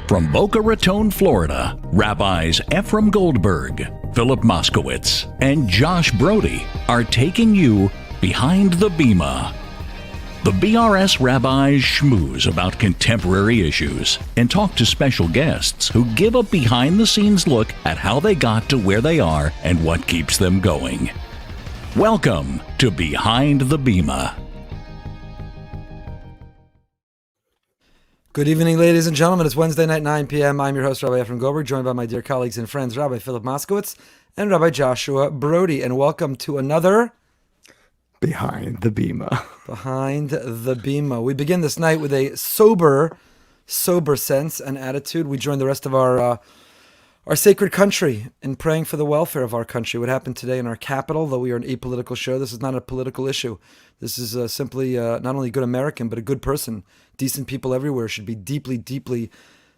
From Boca Raton, Florida, Rabbis Efrem Goldberg, Philip Moskowitz, and Josh Broide are taking you behind the Bima. The BRS rabbis schmooze about contemporary issues and talk to special guests who give a behind-the-scenes look at how they got to where they are and what keeps them going. Welcome to Behind the Bima. Good evening, ladies and gentlemen. It's Wednesday night, 9 p.m. I'm your host, Rabbi Efrem Goldberg, joined by my dear colleagues and friends, Rabbi Philip Moskowitz and Rabbi Joshua Broide. And welcome to another Behind the Bima. Behind the Bima. We begin this night with a sober sense and attitude. We join the rest of our sacred country in praying for the welfare of our country. What happened today in our capital, though we are an apolitical show, this is not a political issue. This is simply not only a good American, but a good person. Decent people everywhere should be deeply, deeply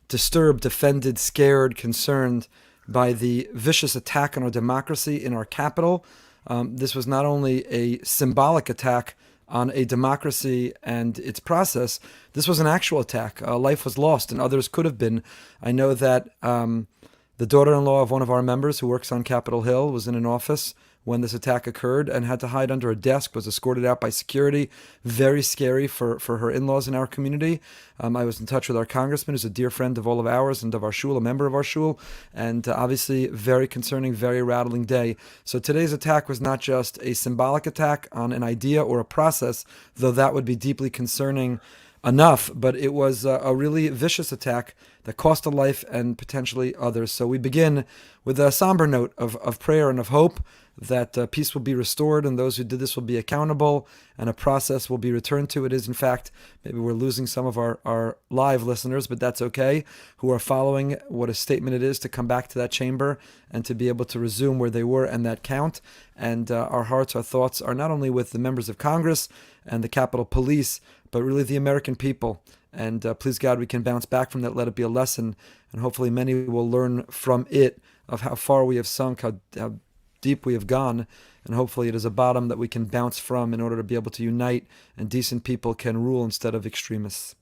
disturbed, offended, scared, concerned by the vicious attack on our democracy in our capital. This was not only a symbolic attack on a democracy and its process, this was an actual attack. Life was lost and others could have been. I know that the daughter-in-law of one of our members who works on Capitol Hill was in an office when this attack occurred and had to hide under a desk, was escorted out by security. Very scary for her in-laws in our community. I was in touch with our congressman, who's a dear friend of all of ours and of our shul, a member of our shul, and obviously very concerning, very rattling day. So today's attack was not just a symbolic attack on an idea or a process, though that would be deeply concerning enough, but it was a really vicious attack that cost a life and potentially others. So we begin with a somber note of prayer and of hope that peace will be restored and those who did this will be accountable and a process will be returned to. It is, in fact, maybe we're losing some of our live listeners, but that's okay, who are following what a statement it is to come back to that chamber and to be able to resume where they were and that count. And our hearts, our thoughts are not only with the members of Congress and the Capitol Police, but really the American people. And please God, we can bounce back from that. Let it be a lesson. And hopefully many will learn from it of how far we have sunk, how deep we have gone. And hopefully it is a bottom that we can bounce from in order to be able to unite and decent people can rule instead of extremists.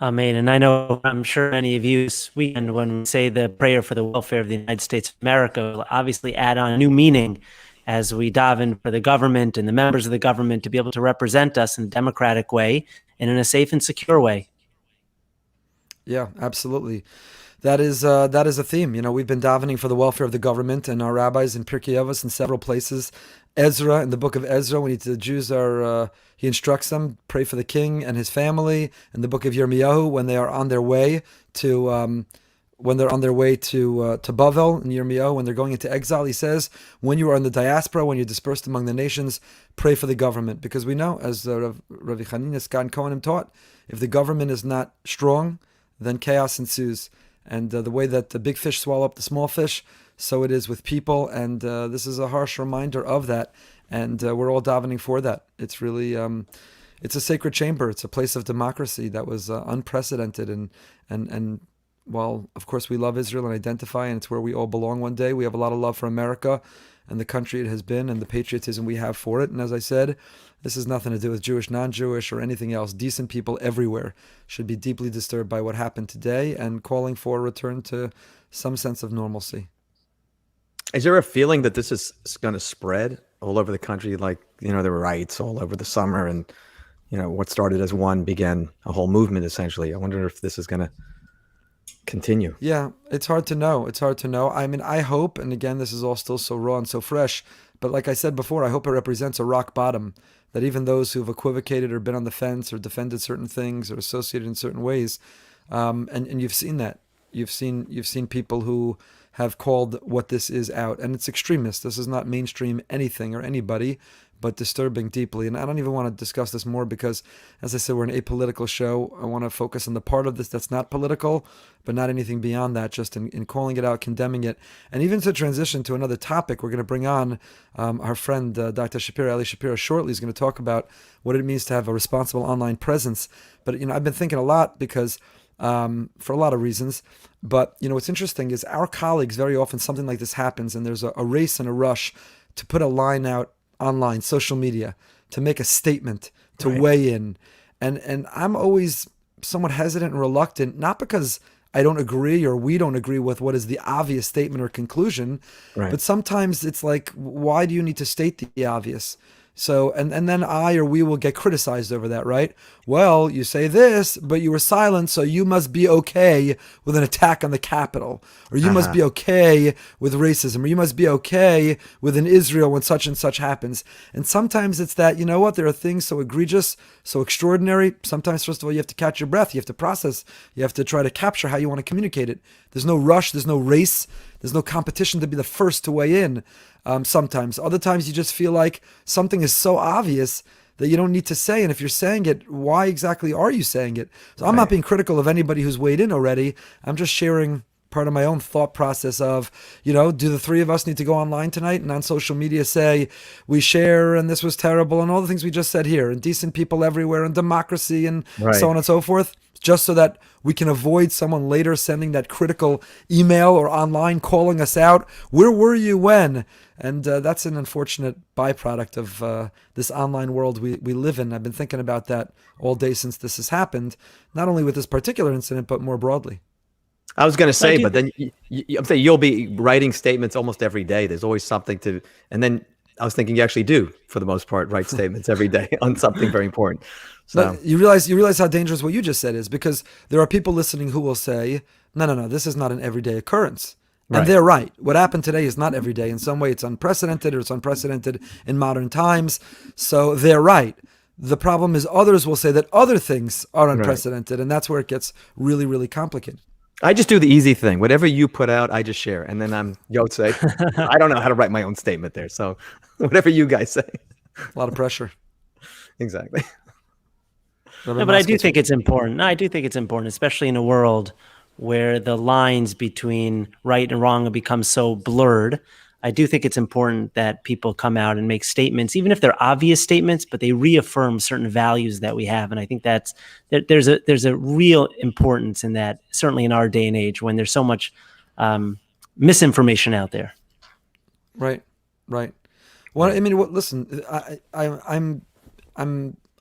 Amen. And I'm sure many of you this weekend, when we say the prayer for the welfare of the United States of America, will obviously add on a new meaning as we dive in for the government and the members of the government to be able to represent us in a democratic way and in a safe and secure way. Yeah, absolutely. That is a theme. You know, we've been davening for the welfare of the government and our rabbis in Pirkei Avos in several places. Ezra, in the book of Ezra, when the Jews are, he instructs them, pray for the king and his family. In the book of Yirmiyahu, when they are on their way to Bavel in Yirmiyahu, when they're going into exile, he says, when you are in the diaspora, when you're dispersed among the nations, pray for the government. Because we know, as Rabbi Hanina Skan Kohanim taught, if the government is not strong, then chaos ensues. And the way that the big fish swallow up the small fish, so it is with people. And this is a harsh reminder of that. And we're all davening for that. It's really, it's a sacred chamber. It's a place of democracy that was unprecedented. And while, of course, we love Israel and identify, and it's where we all belong one day, we have a lot of love for America and the country it has been and the patriotism we have for it. And as I said, this has nothing to do with Jewish, non-Jewish, or anything else. Decent people everywhere should be deeply disturbed by what happened today and calling for a return to some sense of normalcy. Is there a feeling that this is going to spread all over the country? Like, you know, there were riots all over the summer and, you know, what started as one began a whole movement, essentially. I wonder if this is going to continue. Yeah, it's hard to know. I mean, I hope, and again, this is all still so raw and so fresh, but like I said before, I hope it represents a rock bottom, that even those who've equivocated or been on the fence or defended certain things or associated in certain ways, and you've seen that. You've seen people who have called what this is out, and it's extremist. This is not mainstream anything or anybody, but disturbing deeply. And I don't even want to discuss this more because, as I said, we're an apolitical show. I want to focus on the part of this that's not political, but not anything beyond that, just in calling it out, condemning it. And even to transition to another topic, we're going to bring on our friend, Dr. Shapiro, Ali Shapiro, shortly. He's going to talk about what it means to have a responsible online presence. But, you know, I've been thinking a lot because for a lot of reasons. But, you know, what's interesting is our colleagues, very often something like this happens and there's a race and a rush to put a line out online, social media, to make a statement, to weigh in. And I'm always somewhat hesitant and reluctant, not because I don't agree or we don't agree with what is the obvious statement or conclusion, Right. but sometimes it's like, why do you need to state the obvious? So, and then I or we will get criticized over that, right? Well, you say this, but you were silent, so you must be okay with an attack on the Capitol, or you must be okay with racism, or you must be okay with an Israel when such and such happens. And sometimes it's that, you know what, there are things so egregious, so extraordinary. Sometimes, first of all, you have to catch your breath, you have to process, you have to try to capture how you want to communicate it. There's no rush, there's no race, there's no competition to be the first to weigh in. Sometimes. Other times you just feel like something is so obvious that you don't need to say. And if you're saying it, why exactly are you saying it? So I'm not being critical of anybody who's weighed in already. I'm just sharing part of my own thought process of, do the three of us need to go online tonight and on social media say we share and this was terrible and all the things we just said here and decent people everywhere and democracy and so on and so forth, just so that we can avoid someone later sending that critical email or online calling us out. Where were you when? And that's an unfortunate byproduct of this online world we live in. I've been thinking about that all day since this has happened, not only with this particular incident, but more broadly. I was going to say, but then I'm saying you'll be writing statements almost every day. There's always something to, and then I was thinking you actually do, for the most part, write statements every day on something very important. So but you realize how dangerous what you just said is, because there are people listening who will say, no, this is not an everyday occurrence. And they're right. What happened today is not every day. In some way, it's unprecedented, or it's unprecedented in modern times. So they're right. The problem is others will say that other things are unprecedented, and that's where it gets really, really complicated. I just do the easy thing. Whatever you put out, I just share. And then I'm Yotze. I don't know how to write my own statement there. So whatever you guys say. A lot of pressure. Exactly. No, but I do think it's important. I do think it's important, especially in a world where the lines between right and wrong have become so blurred. I do think it's important that people come out and make statements, even if they're obvious statements, but they reaffirm certain values that we have. And I think there's a real importance in that, certainly in our day and age when there's so much misinformation out there. Right. Well, I mean, listen, I'm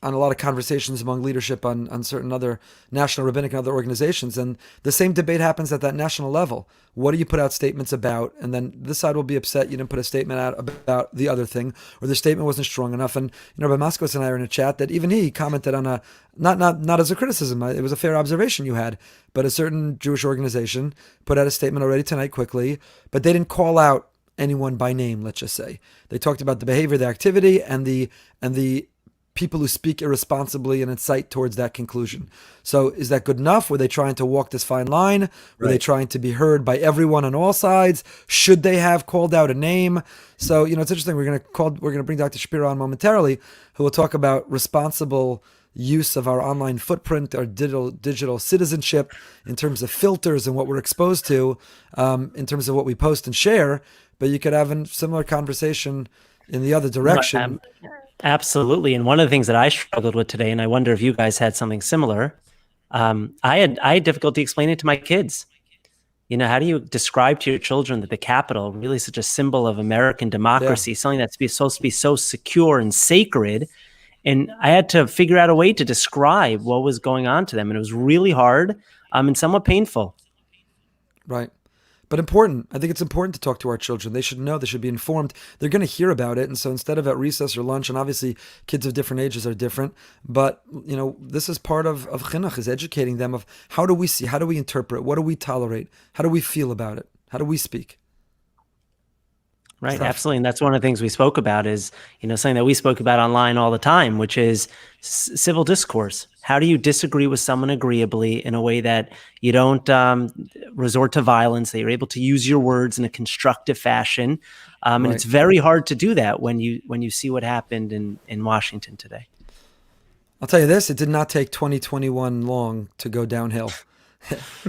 on a lot of conversations among leadership on certain other national rabbinic and other organizations, and the same debate happens at that national level. What do you put out statements about? And then this side will be upset you didn't put a statement out about the other thing, or the statement wasn't strong enough. And Rabbi Moskowitz and I are in a chat that even he commented on a not as a criticism. It was a fair observation you had, but a certain Jewish organization put out a statement already tonight quickly, but they didn't call out anyone by name. Let's just say they talked about the behavior, the activity, and the people who speak irresponsibly and incite towards that conclusion. So is that good enough? Were they trying to walk this fine line? Were they trying to be heard by everyone on all sides? Should they have called out a name? So, it's interesting. We're going to bring Dr. Shapiro on momentarily, who will talk about responsible use of our online footprint, our digital citizenship in terms of filters and what we're exposed to, in terms of what we post and share. But you could have a similar conversation in the other direction. Absolutely. And one of the things that I struggled with today, and I wonder if you guys had something similar, I had difficulty explaining it to my kids. How do you describe to your children that the Capitol, really such a symbol of American democracy, something that's supposed to be so secure and sacred? And I had to figure out a way to describe what was going on to them. And it was really hard and somewhat painful. Right. But important. I think it's important to talk to our children. They should know. They should be informed. They're going to hear about it. And so instead of at recess or lunch, and obviously kids of different ages are different, but, this is part of chinuch, is educating them of how do we see, how do we interpret, what do we tolerate, how do we feel about it, how do we speak? Right, absolutely. And that's one of the things we spoke about is, something that we spoke about online all the time, which is civil discourse. How do you disagree with someone agreeably in a way that you don't resort to violence, that you're able to use your words in a constructive fashion? And it's very hard to do that when you see what happened in Washington today. I'll tell you this, it did not take 2021 long to go downhill.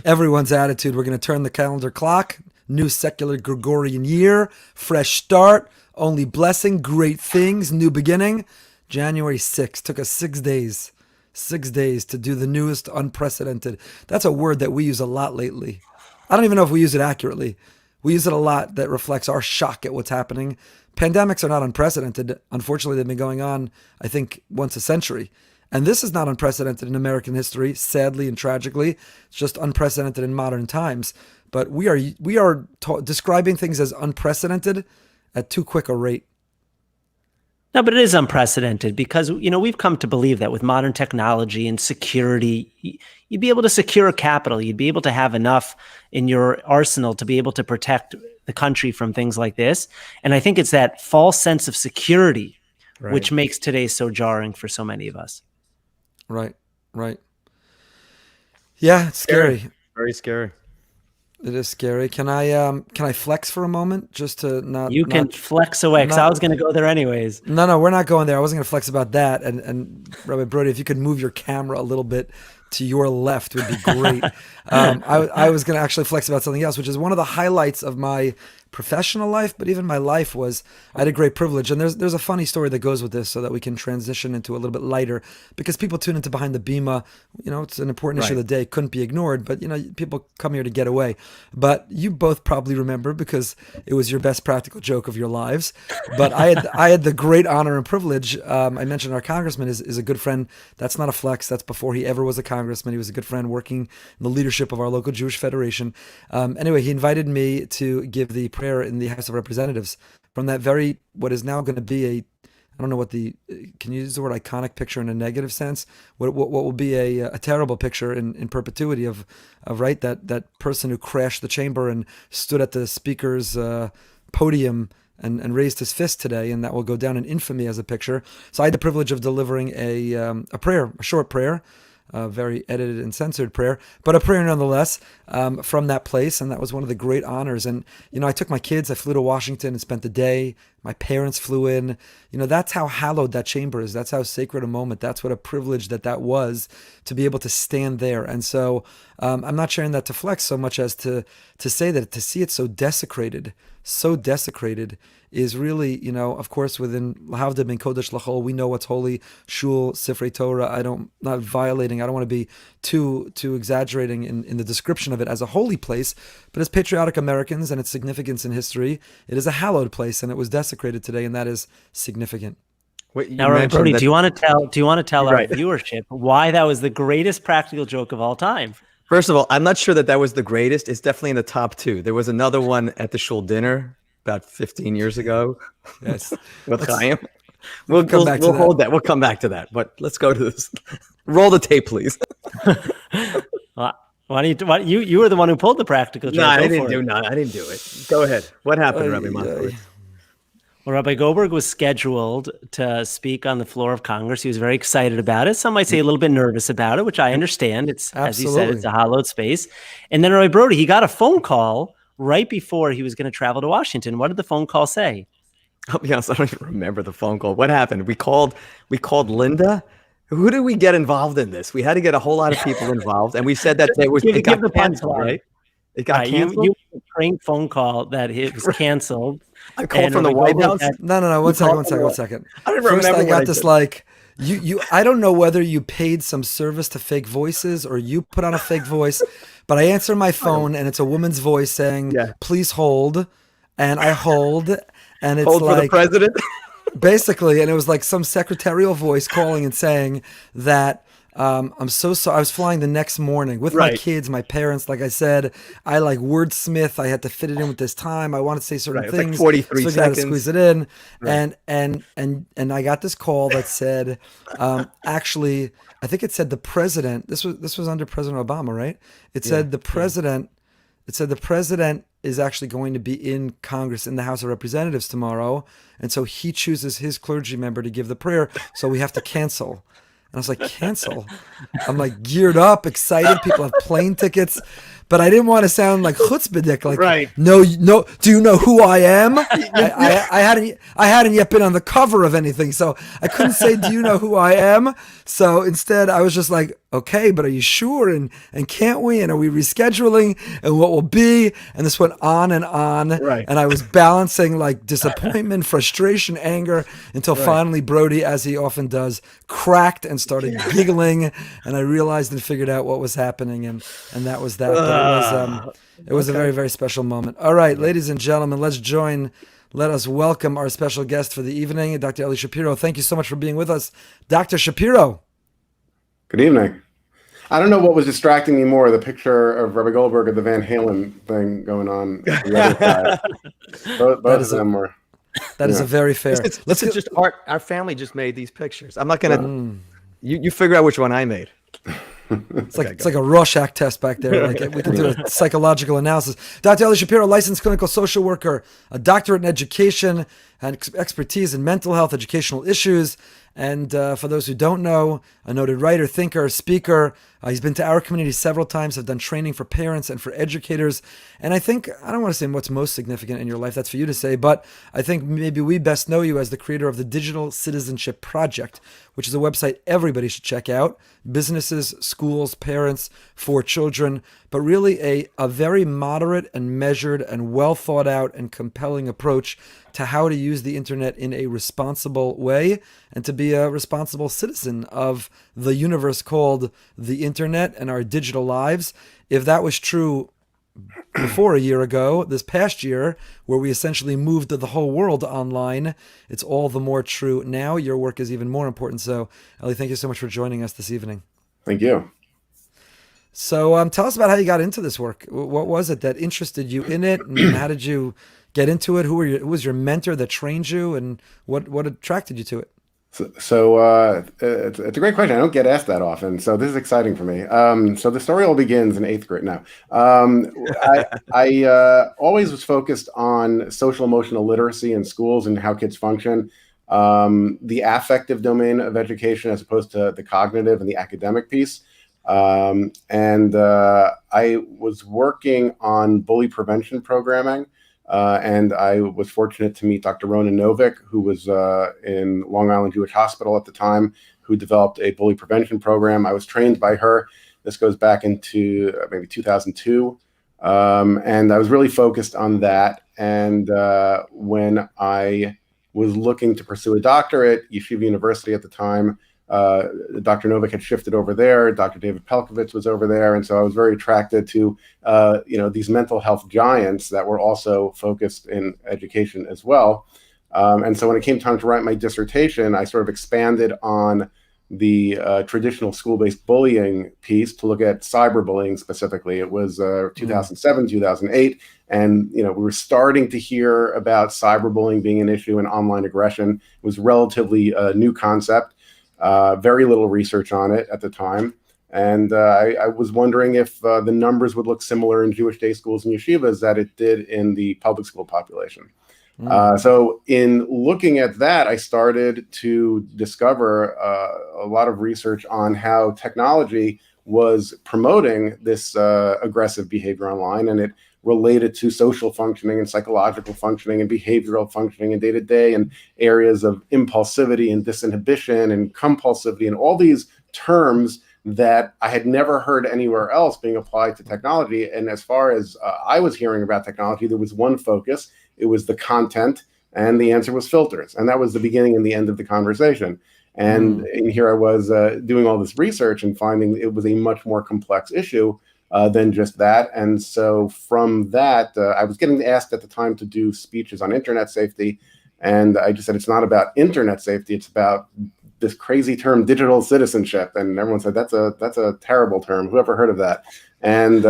Everyone's attitude, we're going to turn the calendar clock, new secular Gregorian year, fresh start, only blessing, great things, new beginning. January 6th, took us 6 days. 6 days to do the newest unprecedented. That's a word that we use a lot lately. I don't even know if we use it accurately. We use it a lot that reflects our shock at what's happening. Pandemics are not unprecedented. Unfortunately, they've been going on, I think, once a century. And this is not unprecedented in American history, sadly and tragically. It's just unprecedented in modern times. But we are describing things as unprecedented at too quick a rate. No, but it is unprecedented because, we've come to believe that with modern technology and security, you'd be able to secure capital. You'd be able to have enough in your arsenal to be able to protect the country from things like this. And I think it's that false sense of security, which makes today so jarring for so many of us. Right. Yeah, it's scary. Very scary. It is scary. Can I flex for a moment just to not? You can flex away because I was going to go there anyways. No, we're not going there. I wasn't going to flex about that. And Rabbi Broide, if you could move your camera a little bit to your left, would be great. I was going to actually flex about something else, which is one of the highlights of my professional life, but even my life was I had a great privilege. And there's a funny story that goes with this so that we can transition into a little bit lighter, because people tune into Behind the Bima. It's an important issue of the day, couldn't be ignored, but people come here to get away. But you both probably remember because it was your best practical joke of your lives. But I had the great honor and privilege. I mentioned our congressman is a good friend. That's not a flex. That's before he ever was a congressman. He was a good friend working in the leadership of our local Jewish Federation. Anyway, he invited me to give the prayer in the House of Representatives from that what is now going to be I don't know can you use the word iconic picture in a negative sense? What will be a terrible picture in perpetuity of that person who crashed the chamber and stood at the speaker's podium and raised his fist today, and that will go down in infamy as a picture. So I had the privilege of delivering a prayer, a short prayer, a very edited and censored prayer, but a prayer nonetheless, from that place. And that was one of the great honors. And, I took my kids, I flew to Washington and spent the day. My parents flew in. That's how hallowed that chamber is. That's how sacred a moment. That's what a privilege that was to be able to stand there. And so I'm not sharing that to flex so much as to say that to see it so desecrated is really, of course, within Lahavdeh ben Kodesh Lachol, we know what's holy, Shul, Sifrei Torah. I don't want to be too exaggerating in the description of it as a holy place, but as patriotic Americans and its significance in history, it is a hallowed place, and it was desecrated today, and that is significant. Wait, now, Rabbi Broide, do you want to tell our viewership why that was the greatest practical joke of all time? First of all, I'm not sure that was the greatest. It's definitely in the top two. There was another one at the Shul dinner about 15 years ago. Yes. With Chaim. We'll hold that. We'll come back to that. But let's go to this. Roll the tape, please. You were the one who pulled the practical joke. I didn't do it. Go ahead. What happened, Rabbi Moskowitz? Well, Rabbi Goldberg was scheduled to speak on the floor of Congress. He was very excited about it. Some might say a little bit nervous about it, which I understand. It's, as you said, it's a hallowed space. And then Rabbi Broide, he got a phone call right before he was going to travel to Washington. What did the phone call say? I'll be honest, I don't even remember the phone call. What happened? We called Linda. Who did we get involved in this? We had to get a whole lot of people involved, and we said that it got canceled, right? It got canceled? You a prank phone call that it was canceled. I called from the White House? No. One second. I don't First, remember. I got this you. I don't know whether you paid some service to fake voices or you put on a fake voice, but I answer my phone and it's a woman's voice saying, "Please hold," and I hold, and it's hold for the president. Basically, and it was like some secretarial voice calling and saying that I'm so sorry. I was flying the next morning with my kids, my parents. Like I said, I wordsmith. I had to fit it in with this time. I wanted to say certain things. Like 43 so seconds. I got to squeeze it in. And I got this call that said, actually, I think it said the president. This was under President Obama, right? It said the president. It said the president is actually going to be in Congress in the House of Representatives tomorrow, and so he chooses his clergy member to give the prayer. So we have to cancel. And I was like, cancel? I'm geared up, excited. People have plane tickets. But I didn't want to sound like chutzpahdik, no. Do you know who I am? I hadn't yet been on the cover of anything, so I couldn't say, do you know who I am? So instead, I was just like, okay, but are you sure? And can't we? And are we rescheduling? And what will be? And this went on and on. Right. And I was balancing disappointment, frustration, anger, until finally Broide, as he often does, cracked and started giggling. And I realized and figured out what was happening, and that was that. But it was a very, very special moment. All right, ladies and gentlemen, let us welcome our special guest for the evening, Dr. Eli Shapiro. Thank you so much for being with us. Dr. Shapiro. Good evening. I don't know what was distracting me more, the picture of Rabbi Goldberg or the Van Halen thing going on the other side. Both of them were. That is a very fair. This is just art. Our family just made these pictures. I'm not gonna. You figure out which one I made. It's like a Rorschach test back there. Like we can do a psychological analysis. Dr. Eli Shapiro, licensed clinical social worker, a doctorate in education and expertise in mental health, educational issues. And for those who don't know, a noted writer, thinker, speaker. He's been to our community several times, have done training for parents and for educators. And I think, I don't want to say what's most significant in your life, that's for you to say, but I think maybe we best know you as the creator of the Digital Citizenship Project, which is a website everybody should check out. Businesses, schools, parents, for children, but really a very moderate and measured and well thought out and compelling approach to how to use the internet in a responsible way and to be a responsible citizen of the universe called the internet and our digital lives. If that was true before a year ago, this past year, where we essentially moved the whole world online, it's all the more true now. Your work is even more important. So, Eli, thank you so much for joining us this evening. Thank you. So tell us about how you got into this work. What was it that interested you in it, and how did you get into it? Who was your mentor that trained you, and what attracted you to it? So it's a great question. I don't get asked that often, so this is exciting for me. So the story all begins in 8th grade now. I always was focused on social emotional literacy in schools and how kids function, the affective domain of education as opposed to the cognitive and the academic piece. And I was working on bully prevention programming. And I was fortunate to meet Dr. Rona Novick, who was in Long Island Jewish Hospital at the time, who developed a bully prevention program. I was trained by her. This goes back into maybe 2002. And I was really focused on that. And when I was looking to pursue a doctorate, Yeshiva University at the time, Dr. Novick had shifted over there. Dr. David Pelkovitz was over there. And so I was very attracted to, these mental health giants that were also focused in education as well. And so when it came time to write my dissertation, I sort of expanded on the traditional school-based bullying piece to look at cyberbullying specifically. It was 2007, 2008. And, we were starting to hear about cyberbullying being an issue and online aggression. It was relatively a new concept. Very little research on it at the time. And I was wondering if the numbers would look similar in Jewish day schools and yeshivas that it did in the public school population. So in looking at that, I started to discover a lot of research on how technology was promoting this aggressive behavior online, and it related to social functioning and psychological functioning and behavioral functioning and day-to-day and areas of impulsivity and disinhibition and compulsivity and all these terms that I had never heard anywhere else being applied to technology. And as far as I was hearing about technology, there was one focus. It was the content, and the answer was filters. And that was the beginning and the end of the conversation. And here I was doing all this research and finding it was a much more complex issue than just that. And so from that, I was getting asked at the time to do speeches on internet safety. And I just said, it's not about internet safety. It's about this crazy term, digital citizenship. And everyone said, that's a terrible term. Whoever heard of that? And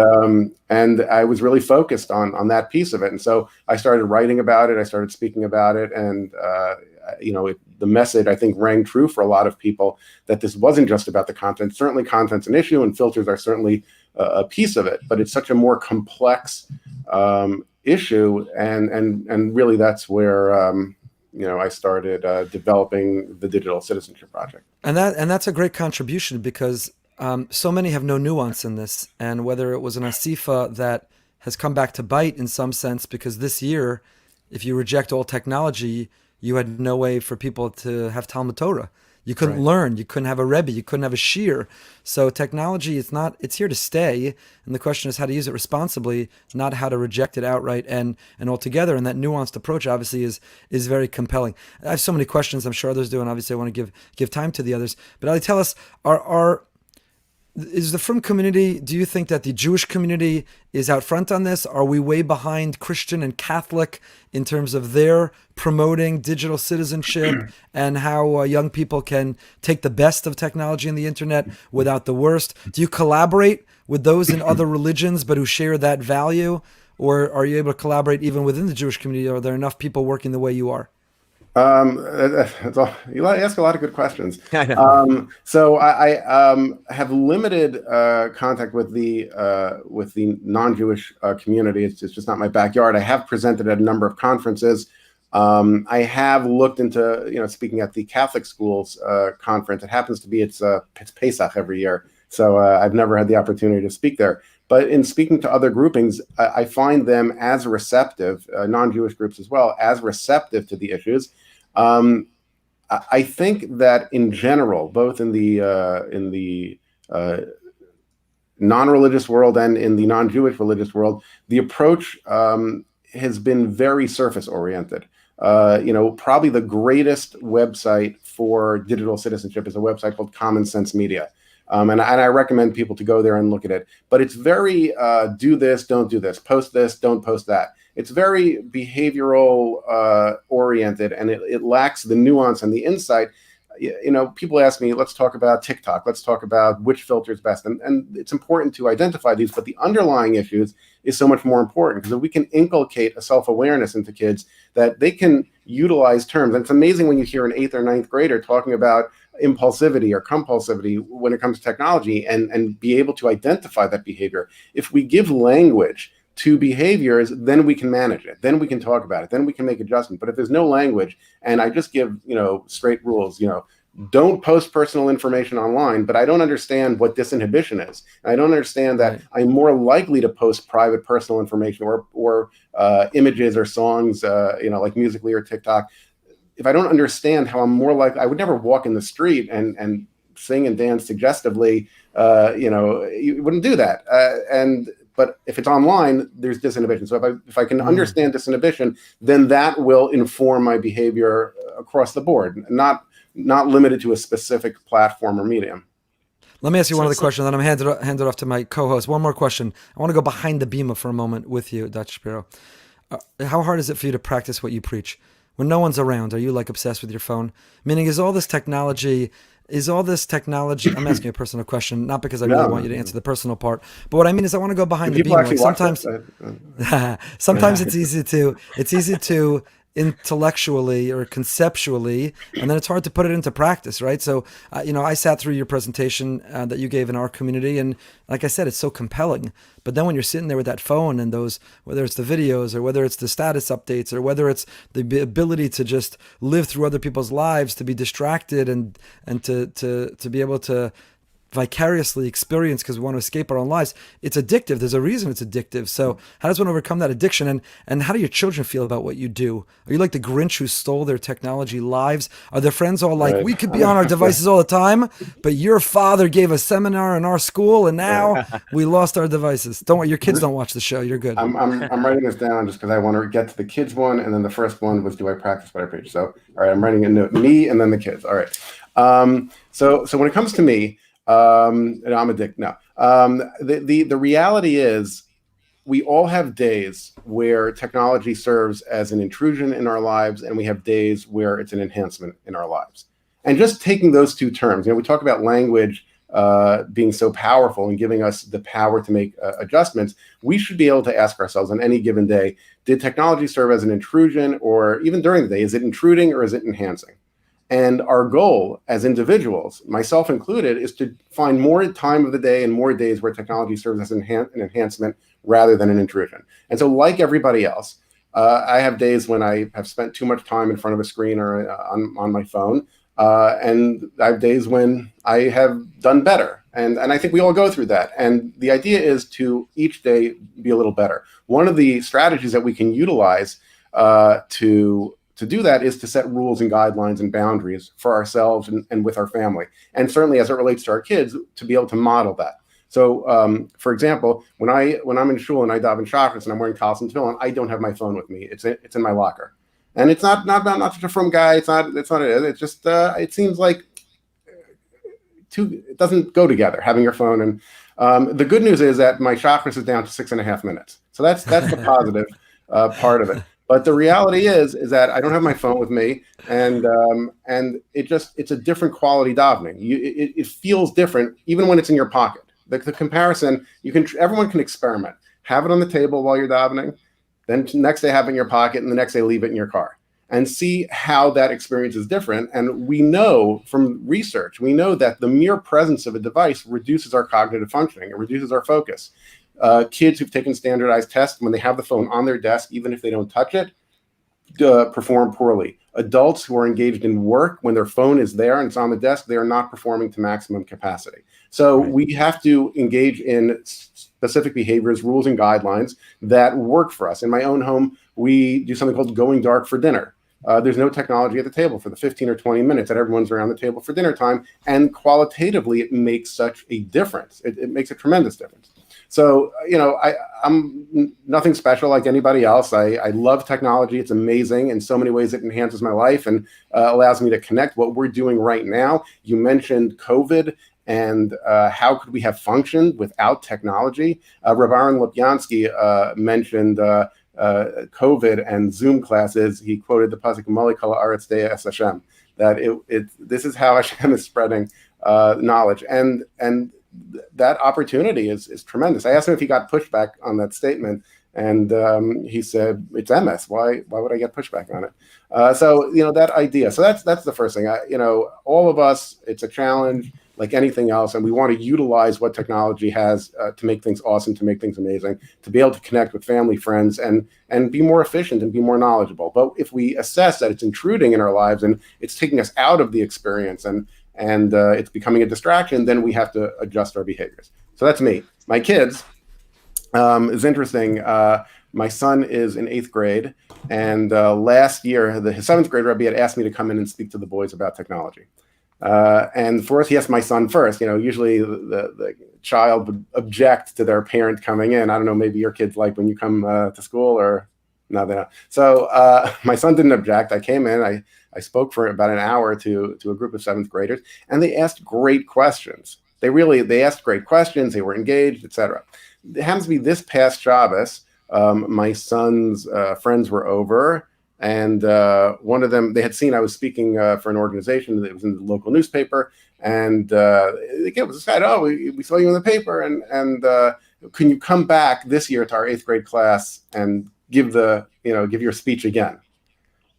I was really focused on that piece of it. And so I started writing about it. I started speaking about it. And, the message, I think, rang true for a lot of people that this wasn't just about the content. Certainly content's an issue and filters are certainly a piece of it, but it's such a more complex issue. And really that's where, I started developing the Digital Citizenship Project. And that's a great contribution because so many have no nuance in this. And whether it was an asifa that has come back to bite in some sense, because this year, if you reject all technology, you had no way for people to have Talmud Torah. You couldn't learn. You couldn't have a Rebbe. You couldn't have a shir. So technology it's here to stay. And the question is how to use it responsibly, not how to reject it outright and altogether. And that nuanced approach obviously is very compelling. I have so many questions. I'm sure others do. And obviously I want to give time to the others. But Ali, tell us, is the Frum community, do you think that the Jewish community is out front on this? Are we way behind Christian and Catholic in terms of their promoting digital citizenship and how young people can take the best of technology and the internet without the worst? Do you collaborate with those in other religions but who share that value? Or are you able to collaborate even within the Jewish community? Are there enough people working the way you are? You ask a lot of good questions. So I have limited contact with the non-Jewish community. It's just not my backyard. I have presented at a number of conferences. I have looked into, speaking at the Catholic schools conference. It happens to be it's Pesach every year, so I've never had the opportunity to speak there. But in speaking to other groupings, I find them as receptive, non-Jewish groups as well, as receptive to the issues. I think that in general, both in the non-religious world and in the non-Jewish religious world, the approach has been very surface-oriented. Probably the greatest website for digital citizenship is a website called Common Sense Media. And I recommend people to go there and look at it. But it's very do this, don't do this, post this, don't post that. It's very behavioral oriented, and it lacks the nuance and the insight. People ask me, let's talk about TikTok. Let's talk about which filter is best. And it's important to identify these, but the underlying issues is so much more important, because if we can inculcate a self-awareness into kids that they can utilize terms. And it's amazing when you hear an 8th or 9th grader talking about impulsivity or compulsivity when it comes to technology and be able to identify that behavior. If we give language to behaviors, then we can manage it. Then we can talk about it. Then we can make adjustments. But if there's no language, and I just give, straight rules, don't post personal information online, but I don't understand what disinhibition is. And I don't understand that I'm more likely to post private personal information or images or songs, like Musical.ly or TikTok. If I don't understand how I'm more likely, I would never walk in the street and sing and dance suggestively. You wouldn't do that. But if it's online, there's disinhibition. So if I can understand disinhibition, then that will inform my behavior across the board, not limited to a specific platform or medium. Let me ask you one other question, then I'm hand it off to my co-host. One more question. I want to go behind the Bima for a moment with you, Dr. Shapiro. How hard is it for you to practice what you preach? When no one's around, are you like obsessed with your phone? Meaning, is all this technology, I'm asking a personal question, not because I really want you to answer the personal part, but what I mean is I want to go behind the Bima. Like sometimes it's easy to intellectually or conceptually, and then it's hard to put it into practice, right? So, I sat through your presentation that you gave in our community, and like I said, it's so compelling. But then when you're sitting there with that phone and those, whether it's the videos or whether it's the status updates or whether it's the ability to just live through other people's lives, to be distracted and to be able to vicariously experience because we want to escape our own lives, it's addictive. There's a reason it's addictive. So how does one overcome that addiction? And how do your children feel about what you do? Are you like the Grinch who stole their technology lives? Are their friends all like, we could be on our devices all the time, but your father gave a seminar in our school and now we lost our devices? Don't worry, your kids don't watch the show. You're good. I'm writing this down just because I want to get to the kids one, and then the first one was, do I practice what I preach? So, all right, I'm writing a note, me and then the kids. All right. So when it comes to me, and I'm a dick. No. The reality is we all have days where technology serves as an intrusion in our lives, and we have days where it's an enhancement in our lives. And just taking those two terms, we talk about language being so powerful and giving us the power to make adjustments. We should be able to ask ourselves on any given day, did technology serve as an intrusion, or even during the day, is it intruding or is it enhancing? And our goal as individuals, myself included, is to find more time of the day and more days where technology serves as an enhancement rather than an intrusion. And so like everybody else, I have days when I have spent too much time in front of a screen or on my phone. And I have days when I have done better. And I think we all go through that. And the idea is to each day be a little better. One of the strategies that we can utilize to do that is to set rules and guidelines and boundaries for ourselves and with our family. And certainly as it relates to our kids, to be able to model that. So, for example, when I'm in Shul and I daven Shacharis and I'm wearing talis and tefillin, I don't have my phone with me. It's in my locker. And it's not such a frum guy. It's not. It's just. It seems like it doesn't go together, having your phone. And the good news is that my chakras is down to 6.5 minutes. So that's the positive part of it. But the reality is that I don't have my phone with me, and it's a different quality davening. It feels different even when it's in your pocket. The comparison, everyone can experiment. Have it on the table while you're davening, then next day have it in your pocket, and the next day leave it in your car, and see how that experience is different. And we know from research, that the mere presence of a device reduces our cognitive functioning. It reduces our focus. Kids who've taken standardized tests, when they have the phone on their desk, even if they don't touch it, perform poorly. Adults who are engaged in work, when their phone is there and it's on the desk, they are not performing to maximum capacity. So we have to engage in specific behaviors, rules, and guidelines that work for us. In my own home, we do something called going dark for dinner. There's no technology at the table for the 15 or 20 minutes that everyone's around the table for dinner time. And qualitatively, it makes such a difference. It makes a tremendous difference. So, I'm nothing special like anybody else. I love technology. It's amazing. In so many ways, it enhances my life and allows me to connect what we're doing right now. You mentioned COVID and how could we have functioned without technology? Rav Aaron Lopyansky mentioned COVID and Zoom classes. He quoted the pasuk Mali Kol Haaretz Dei Es Hashem, that this is how Hashem is spreading knowledge, and that opportunity is tremendous. I asked him if he got pushback on that statement, and he said it's MS. Why would I get pushback on it? So that idea. So that's the first thing. All of us, it's a challenge like anything else, and we want to utilize what technology has to make things awesome, to make things amazing, to be able to connect with family, friends, and be more efficient and be more knowledgeable. But if we assess that it's intruding in our lives and it's taking us out of the experience and it's becoming a distraction, then we have to adjust our behaviors. So that's me. My kids is interesting. My son is in 8th grade, and last year, his 7th grade Rabbi had asked me to come in and speak to the boys about technology. And for us, he asked my son first. Usually the child would object to their parent coming in. I don't know, maybe your kids like when you come to school, or no, they don't. So my son didn't object. I came in, I spoke for about an hour to a group of 7th graders, and they asked great questions. They asked great questions. They were engaged, etc. It happens to be this past Shabbos, my son's friends were over, and one of them, they had seen I was speaking for an organization that was in the local newspaper, and they gave us this guy, oh, we saw you in the paper, and can you come back this year to our 8th grade class and give your speech again?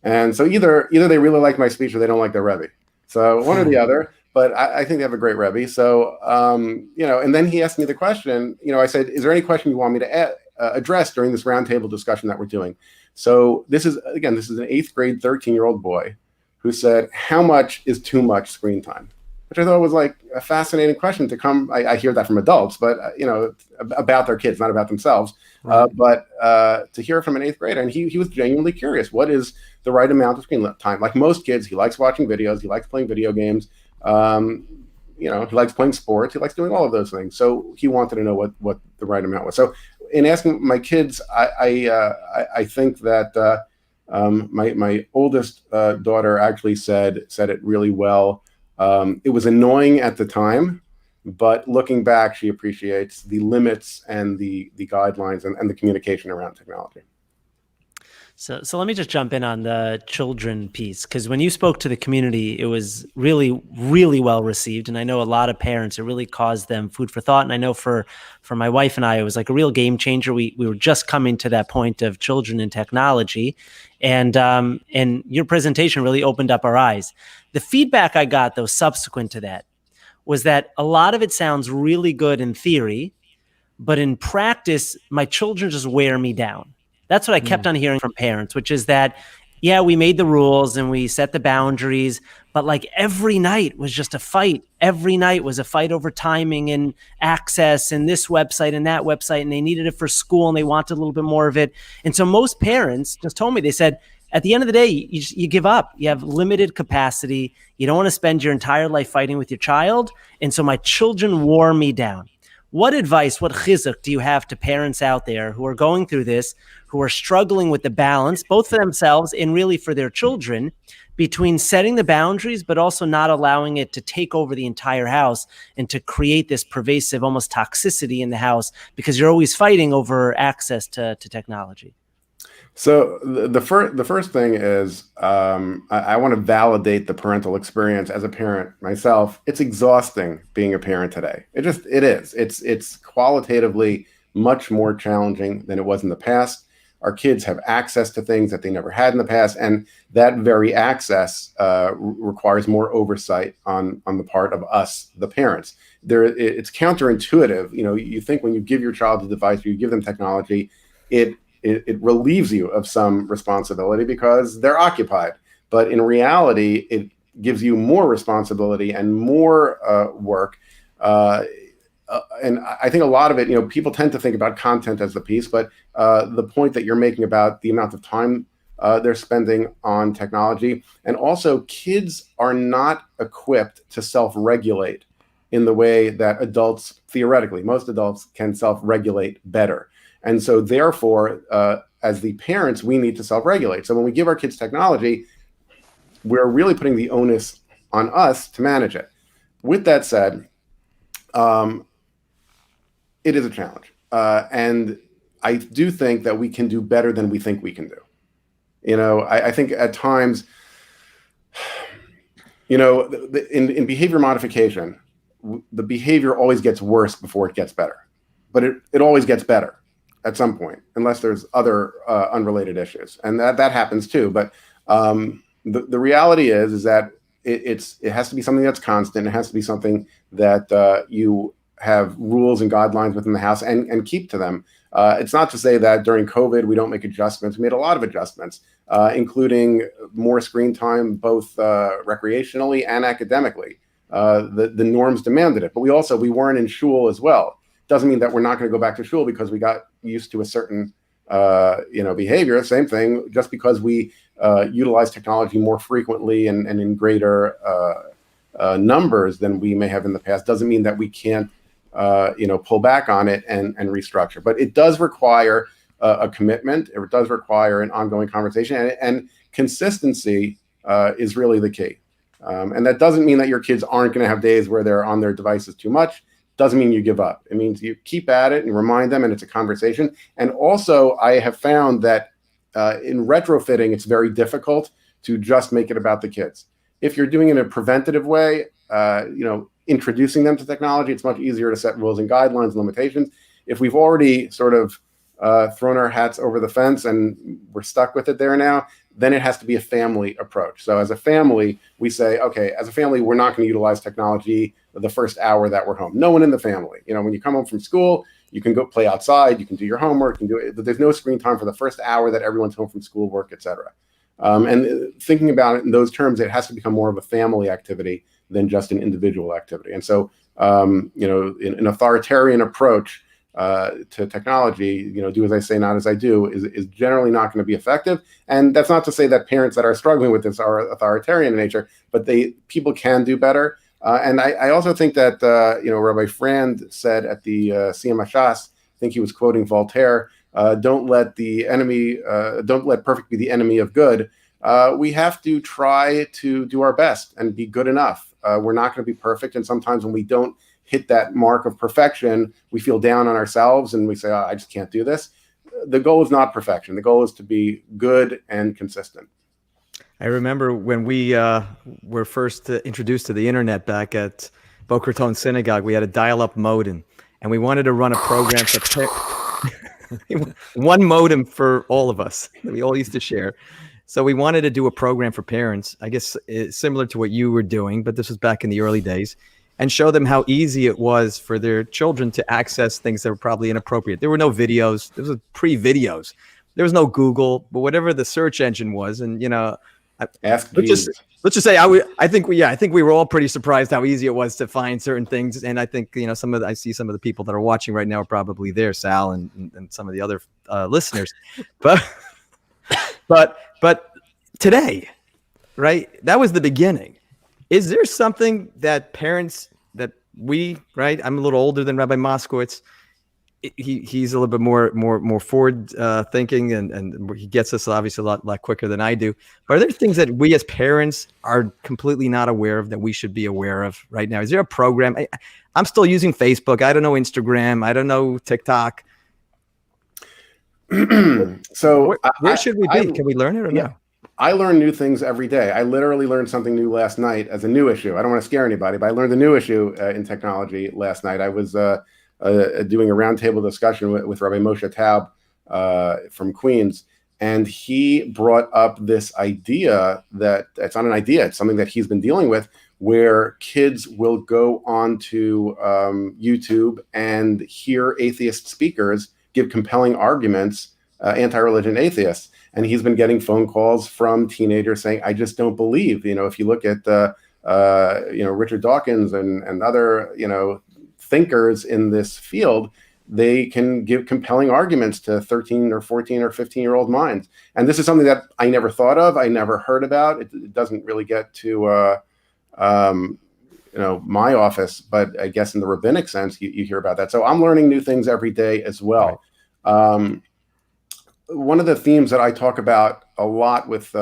And so either they really like my speech or they don't like their Rebbe. So one or the other, but I think they have a great Rebbe. So, and then he asked me the question, I said, is there any question you want me to address during this roundtable discussion that we're doing? So this is an 8th grade, 13-year-old boy who said, how much is too much screen time? Which I thought was like a fascinating question to come. I hear that from adults, but about their kids, not about themselves. Right. But to hear it from an 8th grader, and he was genuinely curious. What is the right amount of screen time? Like most kids, he likes watching videos. He likes playing video games. He likes playing sports. He likes doing all of those things. So he wanted to know what the right amount was. So in asking my kids, I think that my oldest daughter actually said it really well. It was annoying at the time, but looking back, she appreciates the limits and the guidelines and the communication around technology. So let me just jump in on the children piece, because when you spoke to the community, it was really, really well received. And I know a lot of parents, it really caused them food for thought. And I know for my wife and I, it was like a real game changer. We were just coming to that point of children and technology. And your presentation really opened up our eyes. The feedback I got, though, subsequent to that, was that a lot of it sounds really good in theory, but in practice, my children just wear me down. That's what I kept on hearing from parents, which is that, yeah, we made the rules and we set the boundaries, but like every night was just a fight. Every night was a fight over timing and access and this website and that website, and they needed it for school and they wanted a little bit more of it. And so most parents just told me, they said, at the end of the day, you give up. You have limited capacity. You don't want to spend your entire life fighting with your child. And so my children wore me down. What advice, what chizuk do you have to parents out there who are going through this, who are struggling with the balance, both for themselves and really for their children, between setting the boundaries, but also not allowing it to take over the entire house and to create this pervasive, almost toxicity in the house because you're always fighting over access to technology? So the first thing is I want to validate the parental experience as a parent myself. It's exhausting being a parent today. It is. It's qualitatively much more challenging than it was in the past. Our kids have access to things that they never had in the past, and that very access requires more oversight on the part of us, the parents. It's counterintuitive. You think when you give your child a device, or you give them technology, it relieves you of some responsibility because they're occupied. But in reality, it gives you more responsibility and more work. And I think a lot of it, people tend to think about content as the piece, but the point that you're making about the amount of time they're spending on technology, and also kids are not equipped to self-regulate in the way that adults, theoretically, most adults can self-regulate better. And so therefore, as the parents, we need to self-regulate. So when we give our kids technology, we're really putting the onus on us to manage it. With that said, it is a challenge. And I do think that we can do better than we think we can do. I think at times, in behavior modification, the behavior always gets worse before it gets better. But it always gets better at some point, unless there's other unrelated issues. And that happens too. But the reality is that it has to be something that's constant. It has to be something that you have rules and guidelines within the house and keep to them. It's not to say that during COVID, we don't make adjustments. We made a lot of adjustments, including more screen time, both recreationally and academically. The norms demanded it, but we weren't in shul as well. Doesn't mean that we're not going to go back to shul because we got used to a certain behavior. Same thing, just because we utilize technology more frequently and in greater numbers than we may have in the past, doesn't mean that we can't pull back on it and restructure. But it does require a commitment. It does require an ongoing conversation, and consistency is really the key. And that doesn't mean that your kids aren't going to have days where they're on their devices too much. Doesn't mean you give up. It means you keep at it and remind them, and it's a conversation. And also, I have found that in retrofitting, it's very difficult to just make it about the kids. If you're doing it in a preventative way, introducing them to technology, it's much easier to set rules and guidelines and limitations. If we've already sort of thrown our hats over the fence and we're stuck with it there now, then it has to be a family approach. So as a family, we say, okay, as a family, we're not going to utilize technology the first hour that we're home. No one in the family. When you come home from school, you can go play outside, you can do your homework, you can do it, but there's no screen time for the first hour that everyone's home from school, work, etc. And thinking about it in those terms, it has to become more of a family activity than just an individual activity. And so, in an authoritarian approach to technology, do as I say, not as I do, is generally not going to be effective. And that's not to say that parents that are struggling with this are authoritarian in nature, but people can do better. And I also think that, Rabbi Frand said at the Siyam HaShas, I think he was quoting Voltaire, don't let perfect be the enemy of good. We have to try to do our best and be good enough. We're not going to be perfect. And sometimes when we don't hit that mark of perfection, we feel down on ourselves and we say, I just can't do this. The goal is not perfection. The goal is to be good and consistent. I remember when we were first introduced to the internet back at Boca Raton Synagogue, we had a dial-up modem, and we wanted to run a program for one modem for all of us that we all used to share. So we wanted to do a program for parents, I guess similar to what you were doing, but this was back in the early days, and show them how easy it was for their children to access things that were probably inappropriate. There were no videos. There was pre-videos. There was no Google, but whatever the search engine was, and Ask let's just say I think we were all pretty surprised how easy it was to find certain things. And I think I see some of the people that are watching right now are probably there, Sal and some of the other listeners. But today, right? That was the beginning. Is there something that parents that I'm a little older than Rabbi Moskowitz, he's a little bit more forward thinking, and he gets us obviously a lot quicker than I do. But are there things that we as parents are completely not aware of that we should be aware of right now? Is there a program? I'm still using Facebook. I don't know Instagram. I don't know TikTok. So where should we be? Can we learn it or no? I learn new things every day. I literally learned something new last night as a new issue. I don't want to scare anybody, but I learned a new issue in technology last night. I was doing a roundtable discussion with Rabbi Moshe Taub from Queens, and he brought up this idea that it's not an idea, it's something that he's been dealing with, where kids will go onto YouTube and hear atheist speakers give compelling arguments, anti-religion atheists. And he's been getting phone calls from teenagers saying, I just don't believe. If you look at Richard Dawkins and other, thinkers in this field, they can give compelling arguments to 13 or 14 or 15-year-old minds. And this is something that I never thought of. I never heard about. It doesn't really get to, my office, but I guess in the rabbinic sense, you hear about that. So I'm learning new things every day as well. One of the themes that I talk about a lot with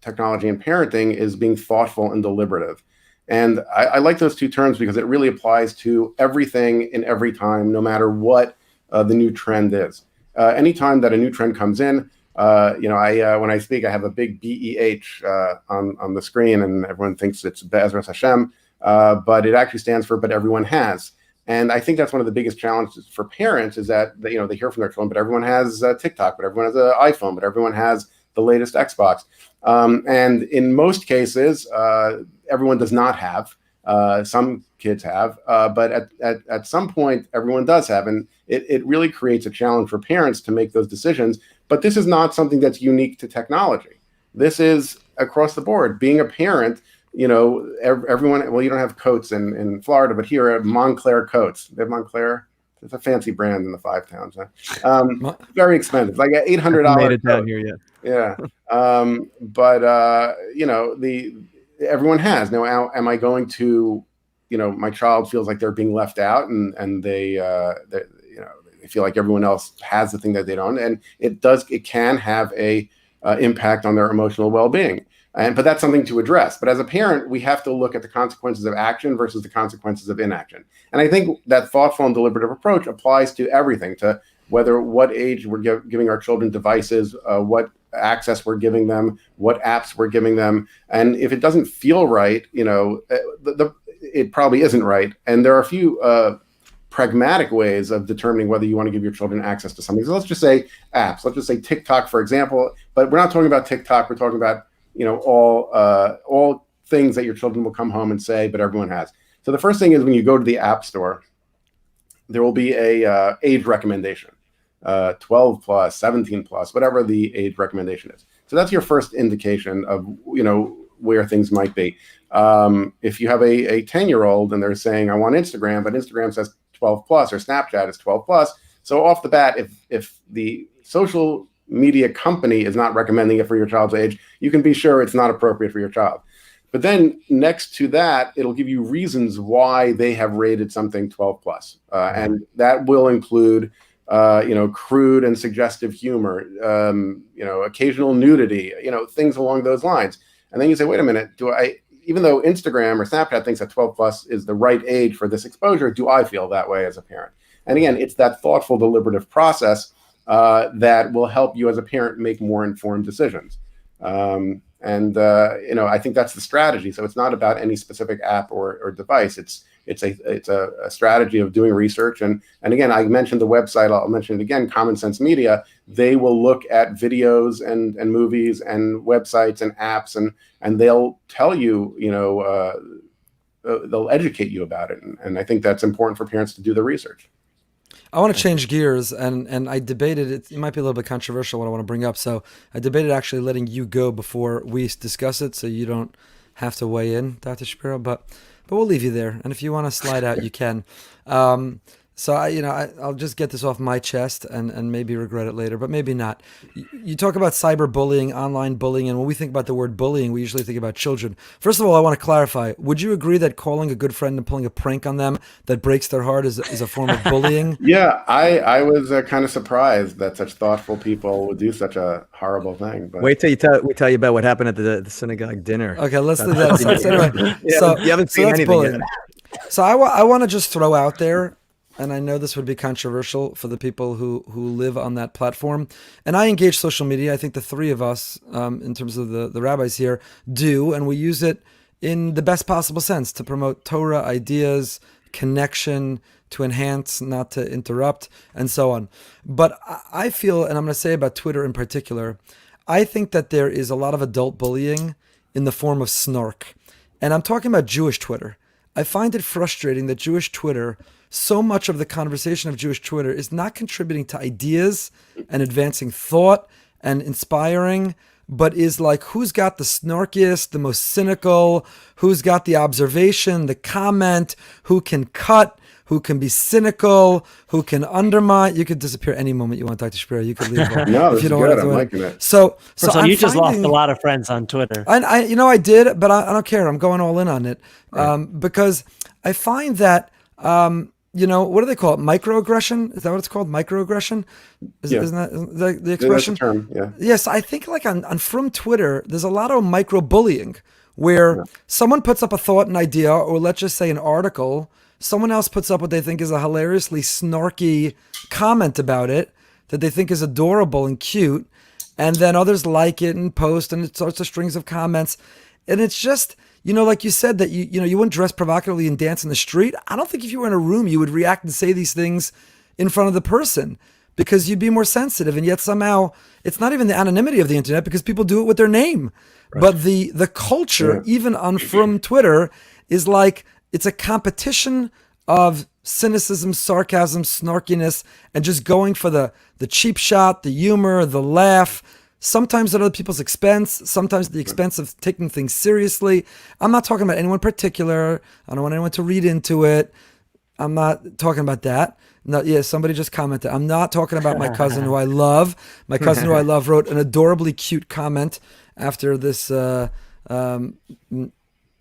technology and parenting is being thoughtful and deliberative. And I like those two terms because it really applies to everything in every time, no matter what the new trend is. Anytime that a new trend comes in, when I speak, I have a big BEH on the screen, and everyone thinks it's Be'ezras Hashem, but it actually stands for "But Everyone Has." And I think that's one of the biggest challenges for parents is that they hear from their children, but everyone has TikTok, but everyone has an iPhone, but everyone has the latest Xbox. And in most cases, everyone does not have. Some kids have, but at some point, everyone does have. And it really creates a challenge for parents to make those decisions. But this is not something that's unique to technology. This is across the board. Being a parent, everyone, well, you don't have coats in Florida, but here at Montclair Coats. They have Montclair. It's a fancy brand in the Five Towns. Very expensive, like $800. Made it down here yet. Yeah. Everyone has. Now, am I going to, my child feels like they're being left out and they feel like everyone else has the thing that they don't. And it can have a impact on their emotional well-being. But that's something to address. But as a parent, we have to look at the consequences of action versus the consequences of inaction. And I think that thoughtful and deliberative approach applies to everything, to what age we're giving our children devices, what access we're giving them, what apps we're giving them. And if it doesn't feel right, it probably isn't right. And there are a few pragmatic ways of determining whether you want to give your children access to something. So let's just say apps. Let's just say TikTok, for example. But we're not talking about TikTok. We're talking about all things that your children will come home and say, but everyone has. So the first thing is when you go to the App Store, there will be a age recommendation, 12 plus, 17 plus, whatever the age recommendation is. So that's your first indication of where things might be. If you have a 10-year-old and they're saying, I want Instagram, but Instagram says 12 plus, or Snapchat is 12 plus. So off the bat, if the social media company is not recommending it for your child's age, you can be sure it's not appropriate for your child. But then next to that, it'll give you reasons why they have rated something 12 plus. And that will include, crude and suggestive humor, occasional nudity, things along those lines. And then you say, wait a minute, even though Instagram or Snapchat thinks that 12 plus is the right age for this exposure, do I feel that way as a parent? And again, it's that thoughtful, deliberative process that will help you as a parent make more informed decisions. I think that's the strategy. So it's not about any specific app or device. It's a strategy of doing research. And again, I mentioned the website. I'll mention it again. Common Sense Media. They will look at videos and movies and websites and apps, and they'll tell you, they'll educate you about it. And I think that's important for parents to do the research. I want to change gears, and I debated it. It might be a little bit controversial what I want to bring up. So I debated actually letting you go before we discuss it, so you don't have to weigh in, Dr. Shapiro. But we'll leave you there, and if you want to slide out, you can. So I'll just get this off my chest and maybe regret it later, but maybe not. You talk about cyberbullying, online bullying, and when we think about the word bullying, we usually think about children. First of all, I want to clarify. Would you agree that calling a good friend and pulling a prank on them that breaks their heart is a form of bullying? Yeah, I was kind of surprised that such thoughtful people would do such a horrible thing. But Wait till we tell you about what happened at the synagogue dinner. Okay, let's do that. So anyway, You haven't seen that's anything bullying. yet. So I want to just throw out there, and I know this would be controversial for the people who live on that platform. And I engage social media. I think the three of us, in terms of the rabbis here, do, and we use it in the best possible sense to promote Torah, ideas, connection, to enhance, not to interrupt, and so on. But I feel, and I'm going to say about Twitter in particular, I think that there is a lot of adult bullying in the form of snark. And I'm talking about Jewish Twitter. I find it frustrating that Jewish Twitter, so much of the conversation of Jewish Twitter is not contributing to ideas and advancing thought and inspiring, but is like, who's got the snarkiest, the most cynical, who's got the observation, the comment, who can cut, who can be cynical, who can undermine. You could disappear any moment you want, Dr. Shapiro. You could leave. no, if you don't good. want to I'm do liking it. it. So you just lost a lot of friends on Twitter. I did, but I don't care. I'm going all in on it because I find that, what do they call it? Microaggression? Is that what it's called? Microaggression? Isn't that the expression? That's the term, yeah. Yes, I think like on from Twitter, there's a lot of microbullying where someone puts up a thought, an idea, or let's just say an article. Someone else puts up what they think is a hilariously snarky comment about it that they think is adorable and cute. And then others like it and post, and it starts a strings of comments. And it's just, like you said, that you wouldn't dress provocatively and dance in the street. I don't think if you were in a room, you would react and say these things in front of the person because you'd be more sensitive. And yet somehow it's not even the anonymity of the internet because people do it with their name. Right. But the culture, even on from Twitter, is like, it's a competition of cynicism, sarcasm, snarkiness, and just going for the cheap shot, the humor, the laugh, sometimes at other people's expense, sometimes at the expense of taking things seriously. I'm not talking about anyone particular. I don't want anyone to read into it. I'm not talking about that. No, somebody just commented. I'm not talking about my cousin who I love. My cousin who I love wrote an adorably cute comment after this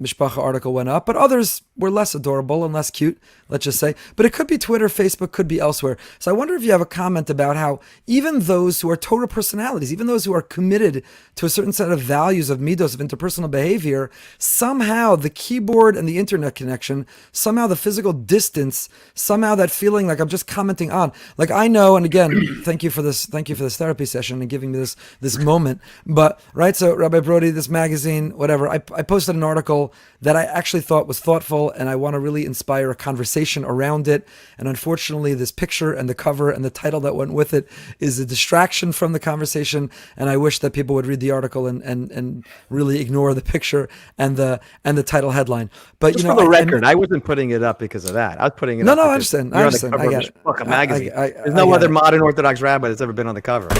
Mishpacha article went up, but others were less adorable and less cute, let's just say. But it could be Twitter, Facebook, could be elsewhere. So I wonder if you have a comment about how even those who are Torah personalities, even those who are committed to a certain set of values of midos, of interpersonal behavior, somehow the keyboard and the internet connection, somehow the physical distance, somehow that feeling like I'm just commenting on. Like I know, and again, thank you for this therapy session and giving me this moment. But right, so Rabbi Broide, this magazine, whatever, I posted an article that I actually thought was thoughtful, and I want to really inspire a conversation around it. And unfortunately, this picture and the cover and the title that went with it is a distraction from the conversation. And I wish that people would read the article and really ignore the picture and the title headline. But just for the record, I wasn't putting it up because of that. I was putting it up. No, I understand. I got it. Book, a magazine. There's no other modern Orthodox rabbi that's ever been on the cover.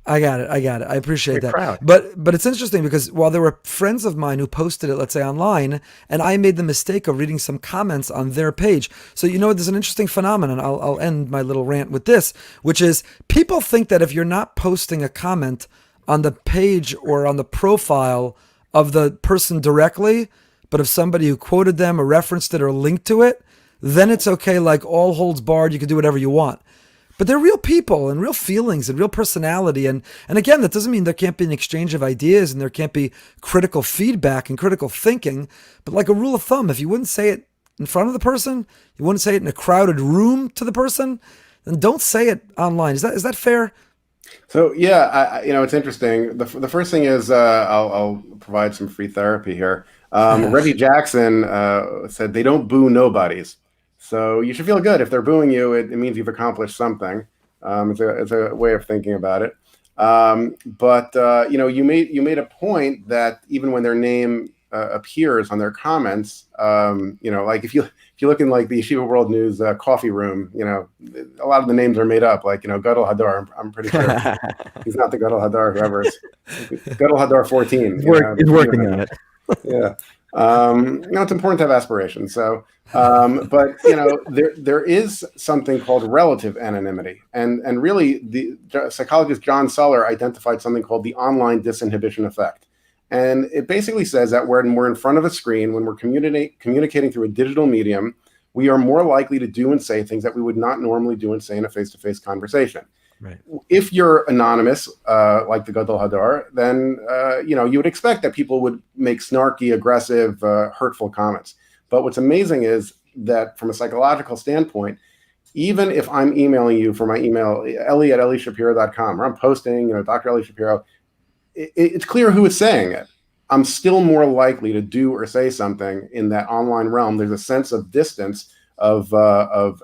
I got it. I appreciate that. Proud. But it's interesting because while there were friends of mine who posted it, let's say online, and I made the mistake of reading some comments on their page. So there's an interesting phenomenon. I'll end my little rant with this, which is people think that if you're not posting a comment on the page or on the profile of the person directly, but of somebody who quoted them or referenced it or linked to it, then it's okay. Like all holds barred, you can do whatever you want. But they're real people and real feelings and real personality. And again, that doesn't mean there can't be an exchange of ideas and there can't be critical feedback and critical thinking. But like a rule of thumb, if you wouldn't say it in front of the person, you wouldn't say it in a crowded room to the person, then don't say it online. Is that fair? So yeah, it's interesting. The first thing is I'll provide some free therapy here. Reggie Jackson said they don't boo nobodies. So you should feel good if they're booing you. It means you've accomplished something. It's a way of thinking about it. But you made a point that even when their name appears on their comments, like if you look in like the Yeshiva World News coffee room, a lot of the names are made up. Like Gadol Hadar, I'm pretty sure he's not the Gadol Hadar. Whoever is Gadol Hadar 14. He's working on it. Yeah. It's important to have aspirations. So, but there is something called relative anonymity, and really the psychologist John Suller identified something called the online disinhibition effect, and it basically says that when we're in front of a screen, when we're communicating through a digital medium, we are more likely to do and say things that we would not normally do and say in a face-to-face conversation. Right. If you're anonymous, like the Gadol Hadar, then you would expect that people would make snarky, aggressive, hurtful comments. But what's amazing is that from a psychological standpoint, even if I'm emailing you for my email, ellie@ellieshapiro.com, or I'm posting, Dr. Ellie Shapiro, it's clear who is saying it. I'm still more likely to do or say something in that online realm. There's a sense of distance, of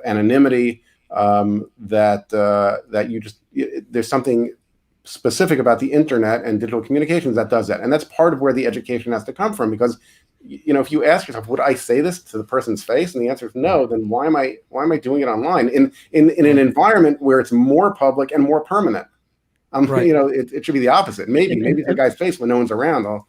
anonymity, that there's something specific about the internet and digital communications that does that, and that's part of where the education has to come from. Because if you ask yourself, would I say this to the person's face, and the answer is no, then why am I doing it online in an environment where it's more public and more permanent? Right. It should be the opposite. Maybe the guy's face when no one's around, I'll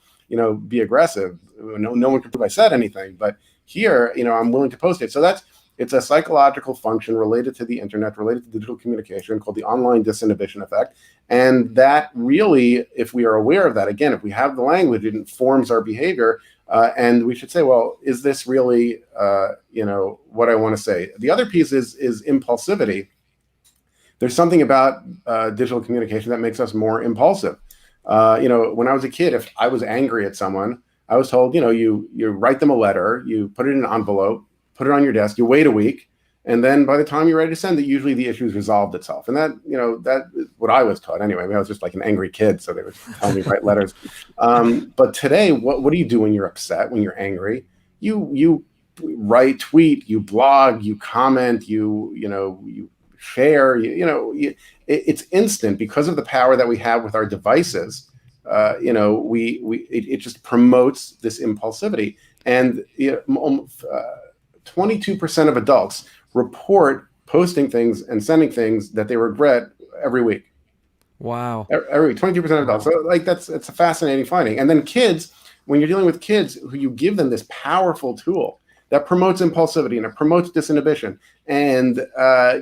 be aggressive. No one can prove I said anything, but here I'm willing to post it. So it's a psychological function related to the internet, related to digital communication, called the online disinhibition effect. And that really, if we are aware of that, again, if we have the language, it informs our behavior. And we should say, well, is this really, what I want to say? The other piece is impulsivity. There's something about digital communication that makes us more impulsive. When I was a kid, if I was angry at someone, I was told, you write them a letter, you put it in an envelope, put it on your desk, you wait a week, and then by the time you're ready to send it, usually the issue's resolved itself. And that is what I was taught anyway. I mean, I was just like an angry kid, so they would tell me to write letters. But today, what do you do when you're upset, when you're angry? You write, tweet, you blog, you comment, you share. It's instant because of the power that we have with our devices. It just promotes this impulsivity, and 22% of adults report posting things and sending things that they regret every week. Wow. Every week, 22% of adults. So it's a fascinating finding. And then kids, when you're dealing with kids, who you give them this powerful tool that promotes impulsivity and it promotes disinhibition, and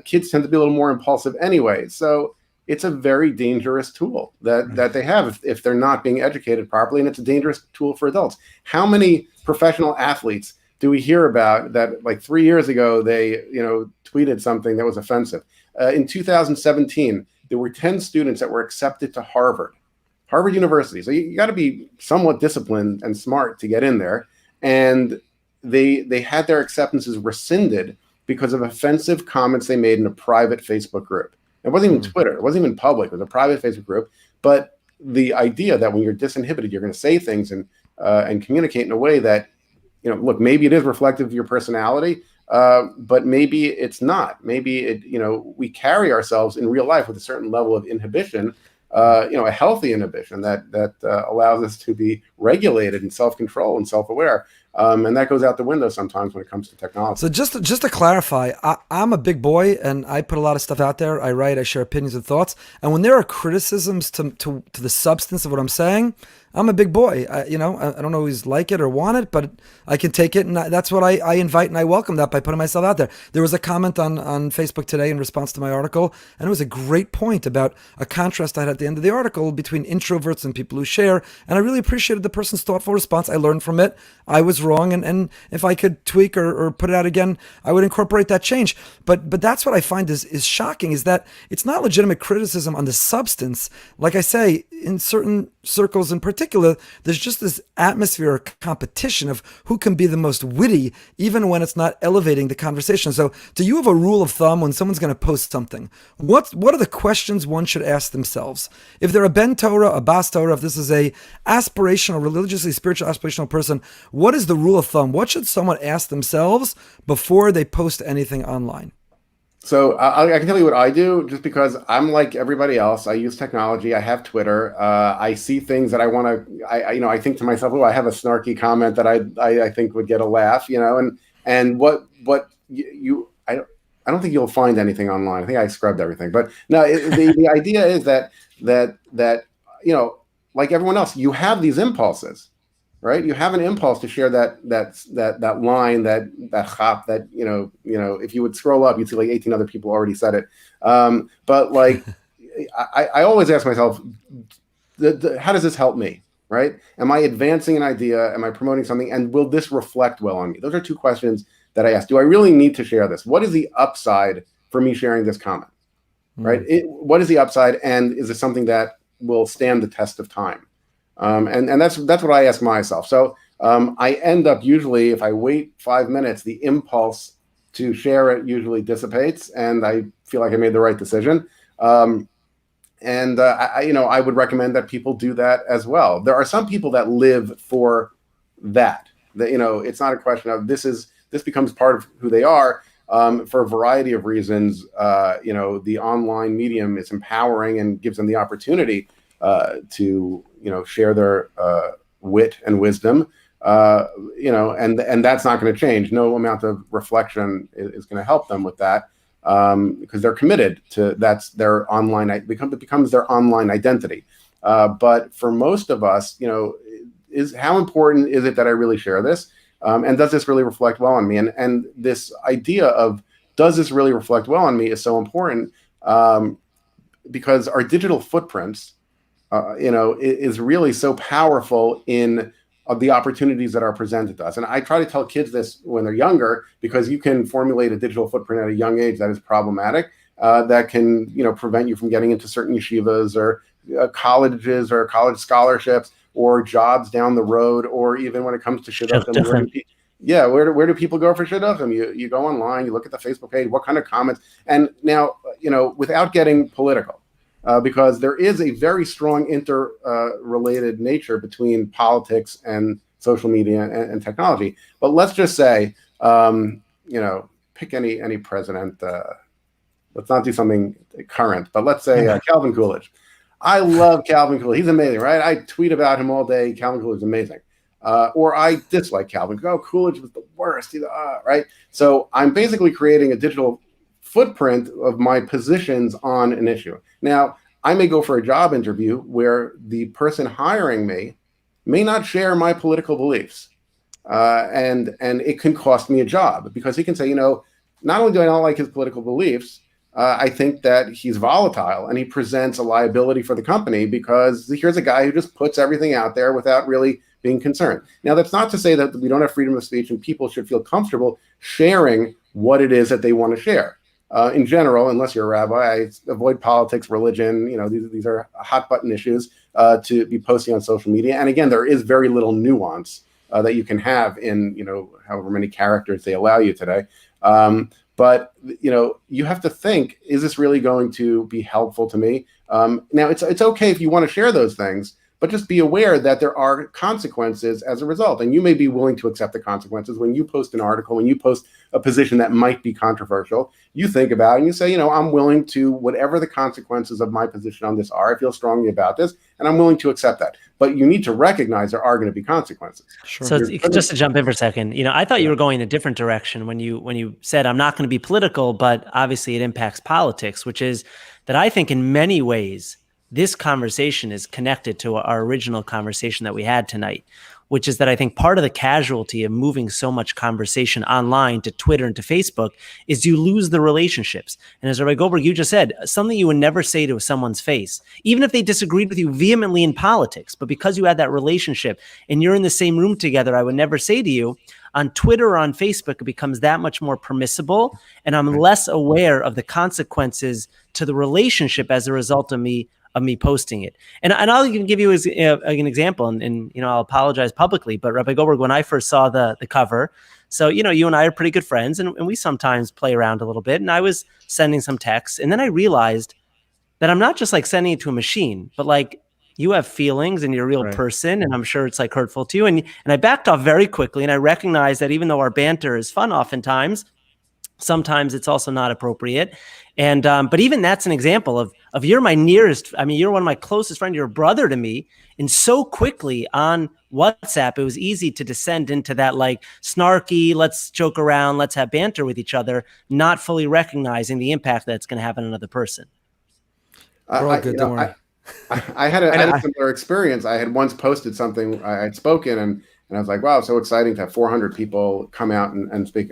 kids tend to be a little more impulsive anyway. So it's a very dangerous tool that they have if they're not being educated properly, and it's a dangerous tool for adults. How many professional athletes do we hear about that, like 3 years ago, they tweeted something that was offensive? In 2017, there were 10 students that were accepted to Harvard University. So you got to be somewhat disciplined and smart to get in there. And they had their acceptances rescinded because of offensive comments they made in a private Facebook group. It wasn't even Twitter. It wasn't even public. It was a private Facebook group. But the idea that when you're disinhibited, you're going to say things and communicate in a way that, look, maybe it is reflective of your personality, but maybe it's not. Maybe we carry ourselves in real life with a certain level of inhibition, a healthy inhibition that allows us to be regulated and self-control and self-aware. And that goes out the window sometimes when it comes to technology. So just to clarify, I'm a big boy, and I put a lot of stuff out there. I write, I share opinions and thoughts. And when there are criticisms to the substance of what I'm saying, I'm a big boy. I don't always like it or want it, but I can take it, and that's what I invite, and I welcome that by putting myself out there. There was a comment on Facebook today in response to my article, and it was a great point about a contrast I had at the end of the article between introverts and people who share, and I really appreciated the person's thoughtful response. I learned from it. I was wrong, and if I could tweak or put it out again, I would incorporate that change. But that's what I find is shocking, is that it's not legitimate criticism on the substance. Like I say, in certain circles in particular, there's just this atmosphere of competition of who can be the most witty, even when it's not elevating the conversation. So do you have a rule of thumb when someone's going to post something? What are the questions one should ask themselves? If they're a Ben Torah, a Bas Torah, if this is a aspirational, religiously spiritual aspirational person, what is the rule of thumb? What should someone ask themselves before they post anything online? So I can tell you what I do, just because I'm like everybody else. I use technology. I have Twitter. I see things that I want to. I think to myself, oh, I have a snarky comment that I think would get a laugh. And what I don't think you'll find anything online. I think I scrubbed everything. But no, the idea is that like everyone else, you have these impulses. right? You have an impulse to share that line, that chop, that if you would scroll up, you'd see like 18 other people already said it. But like, I always ask myself, how does this help me? Right? Am I advancing an idea? Am I promoting something? And will this reflect well on me? Those are two questions that I ask. Do I really need to share this? What is the upside for me sharing this comment? Right? What is the upside? And is it something that will stand the test of time? And that's what I ask myself. So I end up usually, if I wait 5 minutes, the impulse to share it usually dissipates, and I feel like I made the right decision. I would recommend that people do that as well. There are some people that live for that. It's not a question of this becomes part of who they are for a variety of reasons. The online medium is empowering and gives them the opportunity to share their wit and wisdom. And that's not going to change. No amount of reflection is going to help them with that. Because they're committed to that's their online it becomes their online identity. But for most of us, is how important is it that I really share this? And does this really reflect well on me? And this idea of does this really reflect well on me is so important because our digital footprints, is really so powerful in the opportunities that are presented to us. And I try to tell kids this when they're younger, because you can formulate a digital footprint at a young age that is problematic, that can, prevent you from getting into certain yeshivas or colleges or college scholarships or jobs down the road, or even when it comes to shidduchim. Where do people go for shidduchim? You go online, you look at the Facebook page, what kind of comments? And now, without getting political, because there is a very strong interrelated nature between politics and social media and technology. But let's just say, pick any president. Let's not do something current, but let's say Calvin Coolidge. I love Calvin Coolidge. He's amazing, right? I tweet about him all day. Calvin Coolidge is amazing. Or I dislike Calvin. Coolidge was the worst. Right? So I'm basically creating a digital footprint of my positions on an issue. Now, I may go for a job interview where the person hiring me may not share my political beliefs. And it can cost me a job, because he can say, not only do I not like his political beliefs, I think that he's volatile and he presents a liability for the company, because here's a guy who just puts everything out there without really being concerned. Now, that's not to say that we don't have freedom of speech and people should feel comfortable sharing what it is that they want to share. In general, unless you're a rabbi, I avoid politics, religion. These are hot button issues to be posting on social media. And again, there is very little nuance that you can have in, however many characters they allow you today. But you have to think, is this really going to be helpful to me? Now, it's okay if you want to share those things, but just be aware that there are consequences as a result. And you may be willing to accept the consequences. When you post an article, when you post a position that might be controversial, you think about it and you say, I'm willing to, whatever the consequences of my position on this are, I feel strongly about this, and I'm willing to accept that. But you need to recognize there are going to be consequences. Sure. So just to jump in for a second, I thought you were going in a different direction when you said, I'm not going to be political, but obviously it impacts politics, which is that I think in many ways, this conversation is connected to our original conversation that we had tonight, which is that I think part of the casualty of moving so much conversation online to Twitter and to Facebook is you lose the relationships. And as Rabbi Goldberg, you just said, something you would never say to someone's face, even if they disagreed with you vehemently in politics, but because you had that relationship and you're in the same room together, I would never say to you. On Twitter or on Facebook, it becomes that much more permissible, and I'm less aware of the consequences to the relationship as a result of me posting it. And I'll even give you an example, and I'll apologize publicly, but Rabbi Goldberg, when I first saw the cover, so you and I are pretty good friends, and we sometimes play around a little bit, and I was sending some texts, and then I realized that I'm not just like sending it to a machine, but like you have feelings and you're a real person, and I'm sure it's like hurtful to you. And I backed off very quickly, and I recognized that even though our banter is fun oftentimes, sometimes it's also not appropriate. And but even that's an example of you're my nearest, you're one of my closest friends, you're a brother to me. And so quickly on WhatsApp, it was easy to descend into that like snarky, let's joke around, let's have banter with each other, not fully recognizing the impact that's going to have on another person. We're all good, don't worry. I had a similar experience. I had once posted something, I had spoken, and I was like, wow, so exciting to have 400 people come out and speak.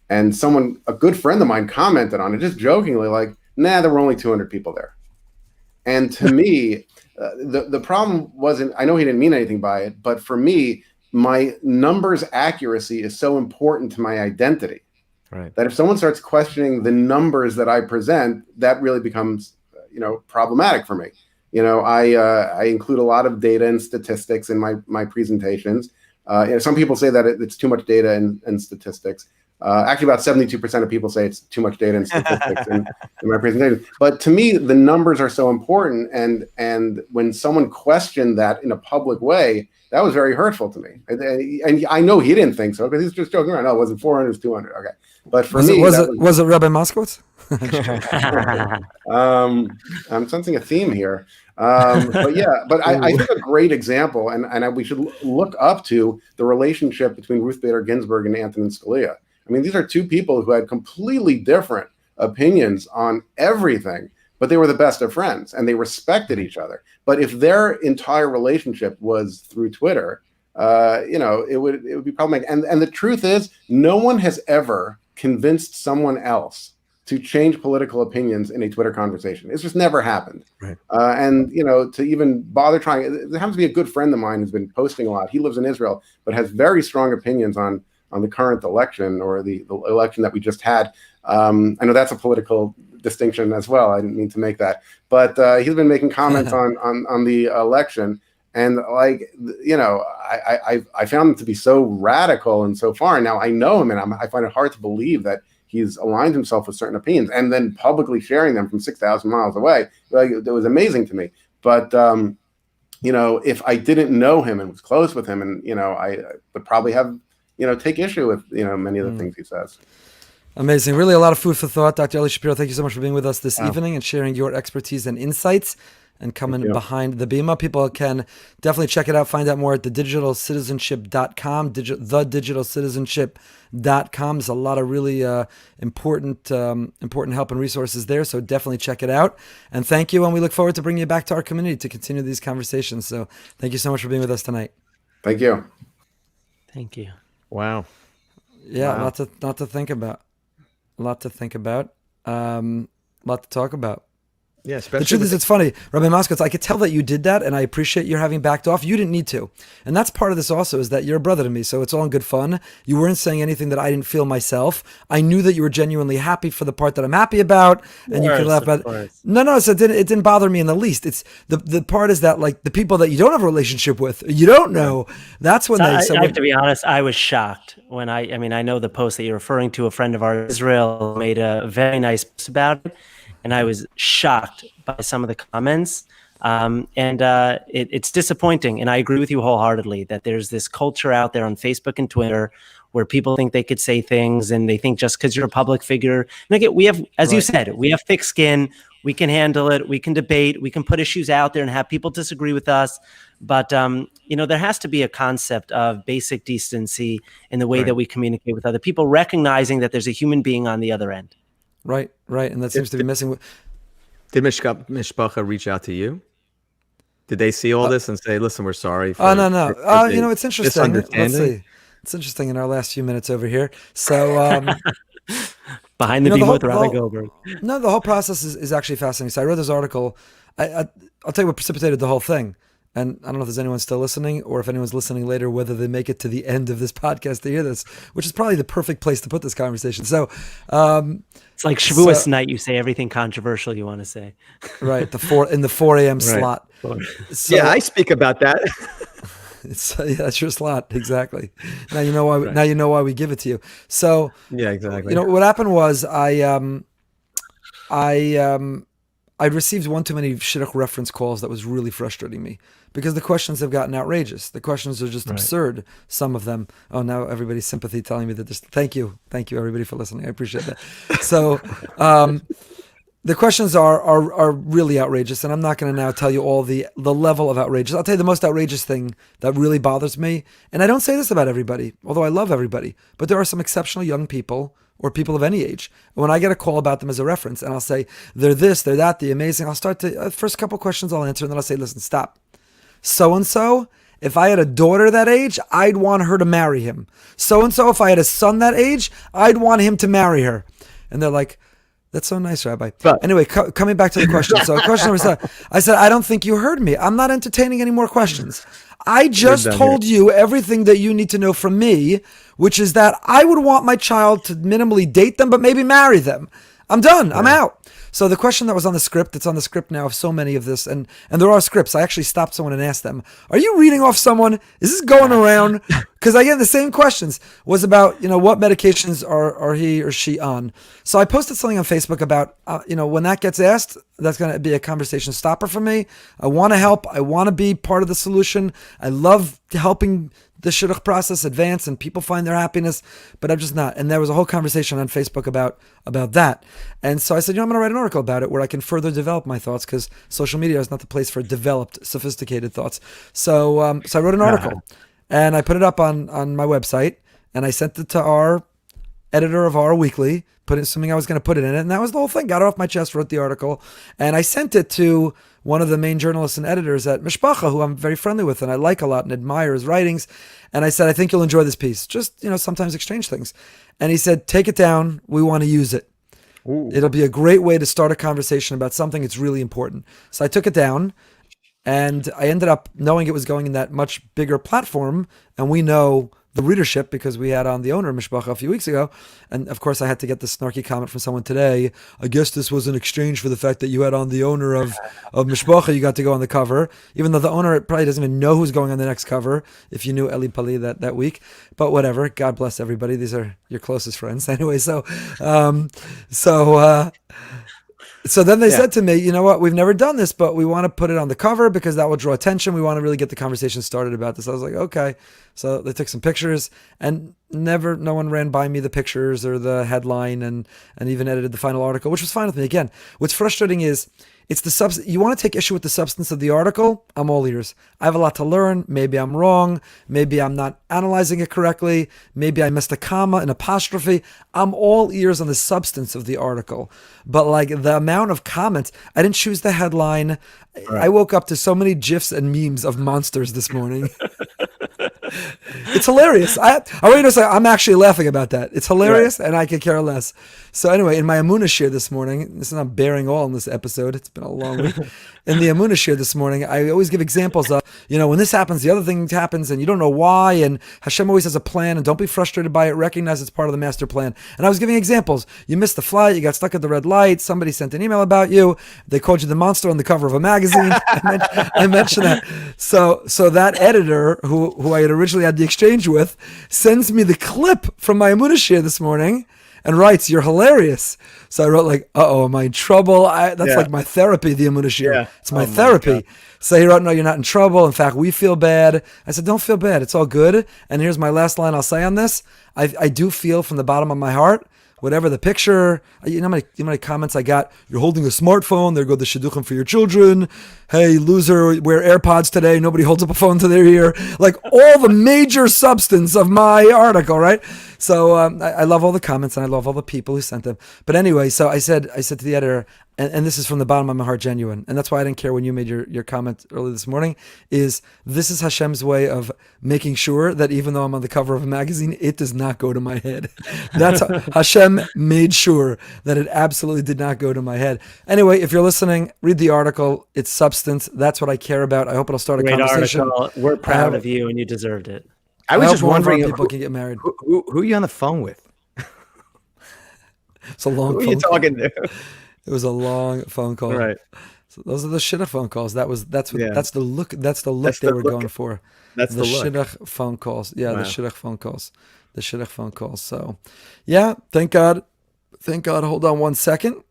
And someone, a good friend of mine, commented on it, just jokingly, like, nah, there were only 200 people there. And to me, the problem wasn't, I know he didn't mean anything by it, but for me, my numbers accuracy is so important to my identity. Right. That if someone starts questioning the numbers that I present, that really becomes, problematic for me. I include a lot of data and statistics in my presentations. Some people say that it's too much data and statistics. Actually, about 72% of people say it's too much data and statistics in my presentation. But to me, the numbers are so important. And when someone questioned that in a public way, that was very hurtful to me. And I know he didn't think so because he's just joking around. No, it wasn't 400, it was 200. Okay. But for me, was it Rabbi Moskowitz? I'm sensing a theme here. But I think a great example, and we should look up to the relationship between Ruth Bader Ginsburg and Antonin Scalia. I mean, these are two people who had completely different opinions on everything, but they were the best of friends and they respected each other. But if their entire relationship was through Twitter, it would be problematic. And the truth is, no one has ever convinced someone else to change political opinions in a Twitter conversation. It's just never happened. Right. To even bother trying, there happens to be a good friend of mine who's been posting a lot. He lives in Israel, but has very strong opinions on the current election or the election that we just had. I know that's a political distinction as well. I didn't mean to make that, but he's been making comments on the election. And I found him to be so radical and so far. Now I know him, and I find it hard to believe that he's aligned himself with certain opinions and then publicly sharing them from 6,000 miles away. Like, it was amazing to me. But, if I didn't know him and was close with him, and, I would probably have, take issue with, many of the things he says. Amazing. Really a lot of food for thought. Dr. Eli Shapiro, thank you so much for being with us this evening and sharing your expertise and insights and coming behind the Bima. People can definitely check it out, find out more at thedigitalcitizenship.com, thedigitalcitizenship.com. There's a lot of really important help and resources there, so definitely check it out. And thank you, and we look forward to bringing you back to our community to continue these conversations. So thank you so much for being with us tonight. Thank you. Thank you. Wow. Yeah, wow. Lot to think about. A lot to think about. A lot to talk about. Yeah, especially the truth is, it's funny, Rabbi Moskowitz, I could tell that you did that, and I appreciate your having backed off. You didn't need to. And that's part of this also, is that you're a brother to me, so it's all in good fun. You weren't saying anything that I didn't feel myself. I knew that you were genuinely happy for the part that I'm happy about, and you could laugh about it. No, so it didn't bother me in the least. It's the part is that, like, the people that you don't have a relationship with, you don't know, that's when I have to be honest, I was shocked when I know the post that you're referring to, a friend of ours, Israel, made a very nice post about it. And I was shocked by some of the comments. It's disappointing. And I agree with you wholeheartedly that there's this culture out there on Facebook and Twitter where people think they could say things, and they think just because you're a public figure. And again, we have, as you said, we have thick skin. We can handle it. We can debate. We can put issues out there and have people disagree with us. But, there has to be a concept of basic decency in the way that we communicate with other people, recognizing that there's a human being on the other end. Right, and that seems to be missing. Did Mishpacha reach out to you? Did they see all this and say, "Listen, we're sorry"? No. It's interesting. Let's see. It's interesting in our last few minutes over here. So behind the Bima with Rabbi Goldberg. No, the whole process is actually fascinating. So I wrote this article. I'll tell you what precipitated the whole thing. And I don't know if there's anyone still listening, or if anyone's listening later, whether they make it to the end of this podcast to hear this, which is probably the perfect place to put this conversation. So it's like Shavuos night. You say everything controversial you want to say. Right. In the 4 a.m. slot. So, yeah, I speak about that. That's your slot. Exactly. Now you know why. Now you know why we give it to you. So yeah, exactly. What happened was I received one too many shidduch reference calls that was really frustrating me, because the questions have gotten outrageous. The questions are just absurd. Some of them. Oh, now everybody's sympathy telling me that this. Thank you everybody for listening. I appreciate that. So, The questions are really outrageous, and I'm not going to now tell you all the level of outrageous. I'll tell you the most outrageous thing that really bothers me, and I don't say this about everybody, although I love everybody, but there are some exceptional young people or people of any age. When I get a call about them as a reference, and I'll say, they're this, they're that, the amazing, I'll start to, first couple questions I'll answer, and then I'll say, listen, stop. So-and-so, if I had a daughter that age, I'd want her to marry him. So-and-so, if I had a son that age, I'd want him to marry her. And they're like, that's so nice, Rabbi. But anyway, coming back to the question. So question number 7, I said, I don't think you heard me. I'm not entertaining any more questions. I just told you everything that you need to know from me, which is that I would want my child to minimally date them, but maybe marry them. I'm done. I'm out. So the question that was on the script, it's on the script now of so many of this, and there are scripts. I actually stopped someone and asked them, are you reading off someone? Is this going around? Because I get the same questions, was about, what medications are he or she on? So I posted something on Facebook about, when that gets asked, that's going to be a conversation stopper for me. I want to help. I want to be part of the solution. I love helping the shidduch process advance and people find their happiness, but I'm just not. And there was a whole conversation on Facebook about that. And so I said, I'm going to write an article about it where I can further develop my thoughts, because social media is not the place for developed, sophisticated thoughts. So I wrote an article and I put it up on my website, and I sent it to our editor of our weekly, assuming I was going to put it in it. And that was the whole thing. Got it off my chest, wrote the article, and I sent it to one of the main journalists and editors at Mishpacha, who I'm very friendly with and I like a lot and admire his writings. And I said, I think you'll enjoy this piece. Just, sometimes exchange things. And he said, take it down. We want to use it. Ooh. It'll be a great way to start a conversation about something that's really important. So I took it down, and I ended up knowing it was going in that much bigger platform. And we know the readership because we had on the owner of Mishpacha a few weeks ago. And of course I had to get the snarky comment from someone today. I guess this was an exchange for the fact that you had on the owner of Mishpacha, you got to go on the cover, even though the owner probably doesn't even know who's going on the next cover, if you knew Eli Pali that week. But whatever, God bless everybody. These are your closest friends. Anyway, so then they said to me, you know what, we've never done this, but we want to put it on the cover because that will draw attention. We want to really get the conversation started about this. I was like, okay. So they took some pictures, and no one ran by me the pictures or the headline, and even edited the final article, which was fine with me. Again, what's frustrating is it's the substance. You want to take issue with the substance of the article? I'm all ears. I have a lot to learn. Maybe I'm wrong. Maybe I'm not analyzing it correctly. Maybe I missed a comma, an apostrophe. I'm all ears on the substance of the article. But like the amount of comments, I didn't choose the headline. Right. I woke up to so many GIFs and memes of monsters this morning. It's hilarious. I want you to say I'm actually laughing about that. It's hilarious, right. And I could care less. So anyway, in my Amunah share this morning, this is not bearing all in this episode. It's been a long week. In the Amunah share this morning, I always give examples of, when this happens, the other thing happens, and you don't know why, and Hashem always has a plan, and don't be frustrated by it. Recognize it's part of the master plan. And I was giving examples. You missed the flight. You got stuck at the red light. Somebody sent an email about you. They called you the monster on the cover of a magazine. I mentioned that. So that editor who I had originally had the exchange with sends me the clip from my Amunah share this morning and writes, "You're hilarious." So I wrote like, "Uh-oh, am I in trouble?" That's like my therapy, the Amunah share. Yeah. It's my therapy. So he wrote, "No, you're not in trouble. In fact, we feel bad." I said, "Don't feel bad. It's all good." And here's my last line I'll say on this. I do feel from the bottom of my heart, whatever the picture, you know how many comments I got? You're holding a smartphone. There go the shidduchim for your children. Hey, loser, wear AirPods today. Nobody holds up a phone to their ear. Like all the major substance of my article, right? So I love all the comments and I love all the people who sent them. But anyway, so I said to the editor, and this is from the bottom of my heart, genuine, and that's why I didn't care when you made your comment early this morning, is this is Hashem's way of making sure that even though I'm on the cover of a magazine, it does not go to my head. That's Hashem made sure that it absolutely did not go to my head. Anyway, if you're listening, read the article. It's substance. That's what I care about. I hope it'll start a conversation. Article. We're proud of you, and you deserved it. I was just wondering if people can get married. Who are you on the phone with? It's a long phone call. Who are you talking to? It was a long phone call. Right. So those are the shidduch phone calls. That's the look they were going for. That's the shidduch phone calls. Yeah, wow. The shidduch phone calls. The shidduch phone calls. So, yeah, thank God. Thank God. Hold on one second.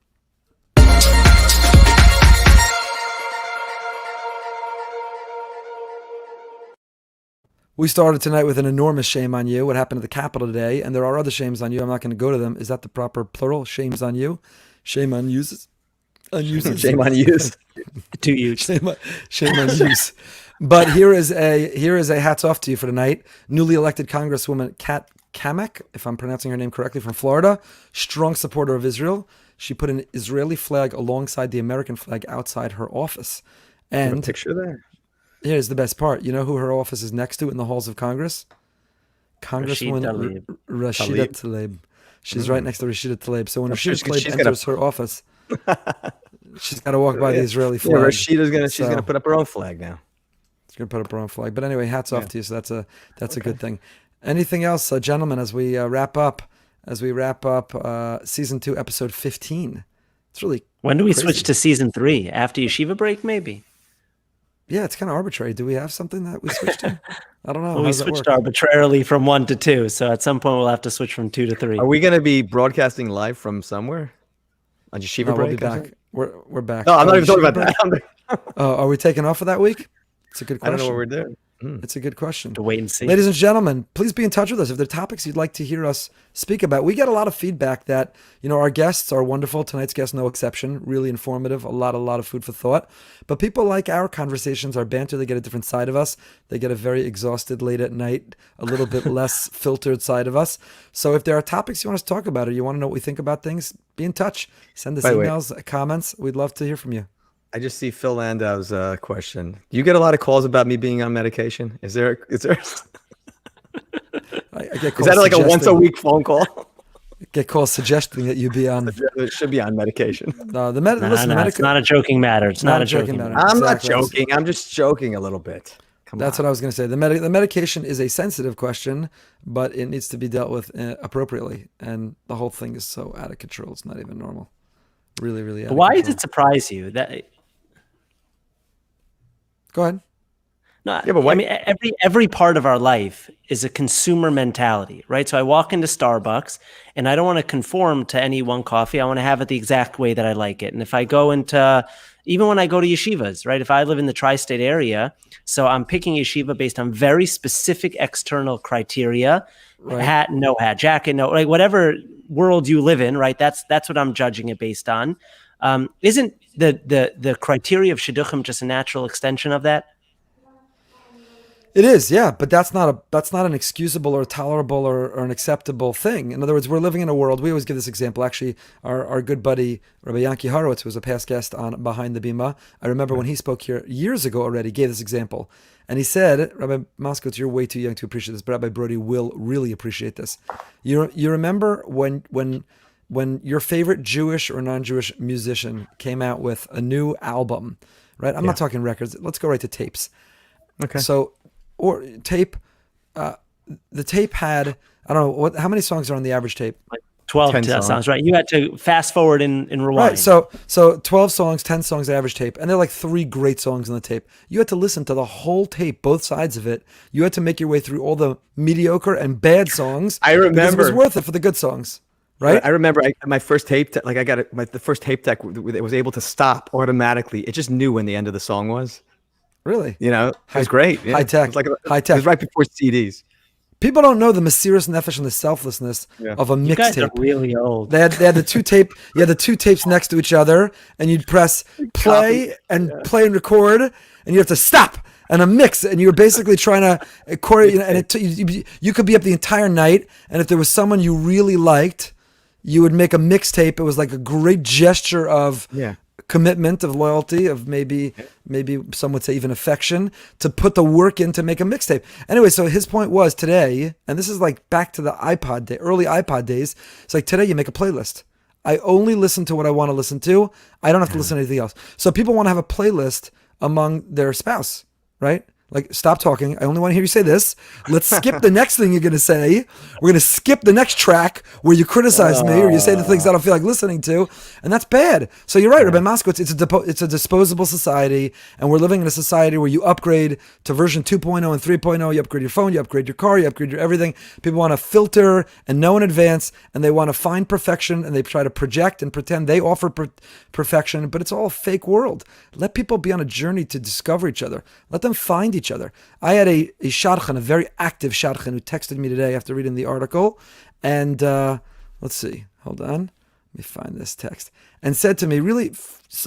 We started tonight with an enormous shame on you. What happened at the Capitol today, and there are other shames on you. I'm not going to go to them. Is that the proper plural? Shames on you. Shame on you. Unused. Shame on use. Too huge. Shame on use. But here is a hats off to you for tonight. Newly elected Congresswoman Kat Kamek, if I'm pronouncing her name correctly, from Florida, strong supporter of Israel. She put an Israeli flag alongside the American flag outside her office. And a picture there. Here's the best part. You know who her office is next to in the halls of Congress? Congresswoman Rashida Tlaib. She's right next to Rashida Tlaib. So when Rashida Tlaib enters her office, she's got to walk by the Israeli flag. Yeah, Rashida's she's gonna put up her own flag now. She's gonna put up her own flag. But anyway, hats off to you. So that's a good thing. Anything else, gentlemen? As we wrap up season 2, episode 15. It's really when do we crazy. Switch to season 3 after yeshiva break? Maybe. Yeah, it's kind of arbitrary. Do we have something that we switched to? I don't know. Well, we switched arbitrarily from 1 to 2, so at some point we'll have to switch from 2 to 3. Are we going to be broadcasting live from somewhere? On yeshiva break? We'll be back. We're back. No, I'm not even talking about that. Are we taking off for that week? It's a good question. I don't know what we're doing. It's a good question. To wait and see. Ladies and gentlemen, please be in touch with us. If there are topics you'd like to hear us speak about, we get a lot of feedback that, our guests are wonderful. Tonight's guest, no exception, really informative, a lot of food for thought. But people like our conversations, our banter. They get a different side of us. They get a very exhausted late at night, a little bit less filtered side of us. So if there are topics you want us to talk about or you want to know what we think about things, be in touch. Send us emails, comments. We'd love to hear from you. I just see Phil Landau's question. Do you get a lot of calls about me being on medication? Is there? I get calls is that like a once a week phone call? Get calls suggesting that you be on. It should be on medication. No, it's not a joking matter. It's not a joking matter. I'm not joking. I'm just joking a little bit. That's what I was going to say. The medication is a sensitive question, but it needs to be dealt with appropriately. And the whole thing is so out of control. It's not even normal. Really, really out of Why control. does it surprise you that? Go ahead. No, yeah, but I mean, every part of our life is a consumer mentality, right? So I walk into Starbucks and I don't want to conform to any one coffee. I want to have it the exact way that I like it. And if I go into, even when I go to yeshivas, right? If I live in the tri-state area, so I'm picking yeshiva based on very specific external criteria, right. Hat, no hat, jacket, no, like whatever world you live in, right? That's what I'm judging it based on. Isn't the criteria of shidduchim just a natural extension of that? It is, yeah, but that's not an excusable or tolerable or an acceptable thing. In other words, we're living in a world. We always give this example. Actually, our good buddy Rabbi Yanki Horowitz, who was a past guest on Behind the Bima, I remember when he spoke here years ago already, gave this example, and he said, Rabbi Moskowitz, you're way too young to appreciate this, but Rabbi Broide will really appreciate this. You remember when your favorite Jewish or non-Jewish musician came out with a new album, right? I'm not talking records. Let's go right to tapes. Okay. So. Or tape, the tape had, I don't know, how many songs are on the average tape? Like 12 songs, right? You had to fast forward and rewind. Right, so 12 songs, 10 songs, the average tape. And they're like 3 great songs on the tape. You had to listen to the whole tape, both sides of it. You had to make your way through all the mediocre and bad songs. I remember. Because it was worth it for the good songs, right? I remember my first tape, the first tape deck, it was able to stop automatically. It just knew when the end of the song was. Really? It was great. Yeah. High tech. High tech. It was right before CDs. People don't know the Mesiras Nefesh and the selflessness of a mixtape. You guys are really old. They had the two tape. You had the 2 tapes next to each other, and you'd press play and play and record, and you have to stop and a mix, and you're basically trying to and you could be up the entire night, and if there was someone you really liked, you would make a mixtape. It was like a great gesture of commitment, of loyalty, of maybe some would say even affection, to put the work in to make a mixtape. Anyway, so his point was today, and this is like back to the iPod day, early iPod days. It's like today you make a playlist. I only listen to what I want to listen to. I don't have to listen to anything else. So people want to have a playlist among their spouse, right? Like, stop talking. I only want to hear you say this. Let's skip the next thing you're going to say. We're going to skip the next track where you criticize me or you say the things I don't feel like listening to. And that's bad. So you're right, Rabbi Moskowitz. It's a disposable society. And we're living in a society where you upgrade to version 2.0 and 3.0. You upgrade your phone, you upgrade your car, you upgrade your everything. People want to filter and know in advance. And they want to find perfection. And they try to project and pretend they offer perfection. But it's all a fake world. Let people be on a journey to discover each other. Let them find each other. I had a shadchan, a very active shadchan, who texted me today after reading the article. And let's see. Hold on. Let me find this text. and said to me, really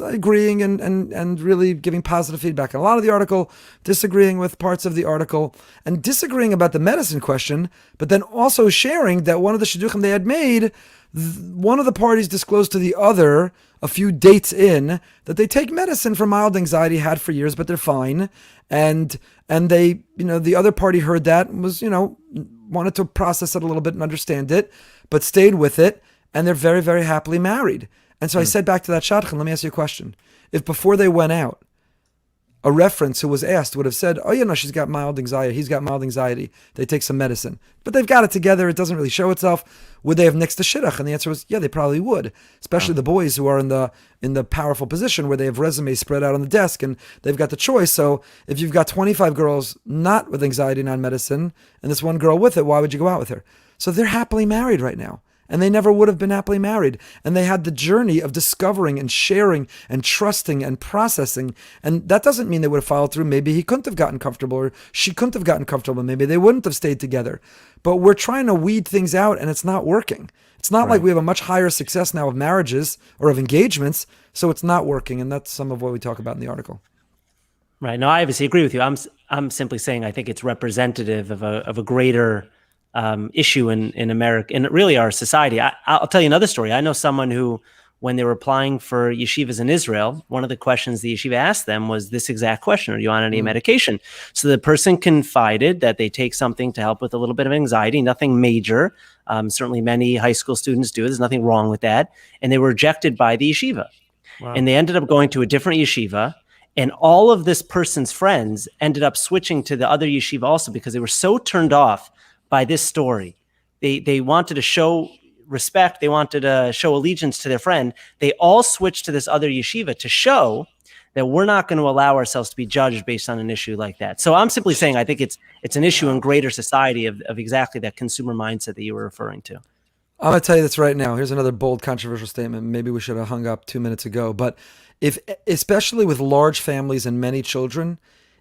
agreeing and really giving positive feedback on a lot of the article, disagreeing with parts of the article, and disagreeing about the medicine question, but then also sharing that one of the shidduchim they had made, one of the parties disclosed to the other a few dates in that they take medicine for mild anxiety, had for years, but they're fine. And they, the other party heard that and was, wanted to process it a little bit and understand it, but stayed with it. And they're very, very happily married. And so I said back to that shadchan, let me ask you a question. If before they went out, a reference who was asked would have said, oh, she's got mild anxiety, he's got mild anxiety, they take some medicine, but they've got it together, it doesn't really show itself, would they have nixed the shidduch? And the answer was, yeah, they probably would, especially the boys who are in the powerful position where they have resumes spread out on the desk and they've got the choice. So if you've got 25 girls not with anxiety, non-medicine, and this one girl with it, why would you go out with her? So they're happily married right now. And they never would have been happily married. And they had the journey of discovering and sharing and trusting and processing. And that doesn't mean they would have followed through. Maybe he couldn't have gotten comfortable or she couldn't have gotten comfortable. Maybe they wouldn't have stayed together. But we're trying to weed things out and it's not working. It's not like we have a much higher success now of marriages or of engagements. So it's not working. And that's some of what we talk about in the article. Right. No, I obviously agree with you. I'm simply saying I think it's representative of a greater issue in America, in really our society. I'll tell you another story. I know someone who, when they were applying for yeshivas in Israel, one of the questions the yeshiva asked them was this exact question: are you on any medication? So the person confided that they take something to help with a little bit of anxiety, nothing major. Certainly many high school students do. There's nothing wrong with that. And they were rejected by the yeshiva. Wow. And they ended up going to a different yeshiva. And all of this person's friends ended up switching to the other yeshiva also because they were so turned off by this story. They wanted to show respect. They wanted to show allegiance to their friend. They all switched to this other yeshiva to show that we're not going to allow ourselves to be judged based on an issue like that. So I'm simply saying I think it's an issue in greater society of exactly that consumer mindset that you were referring to. I'm going to tell you this right now. Here's another bold, controversial statement. Maybe we should have hung up 2 minutes ago. But especially with large families and many children,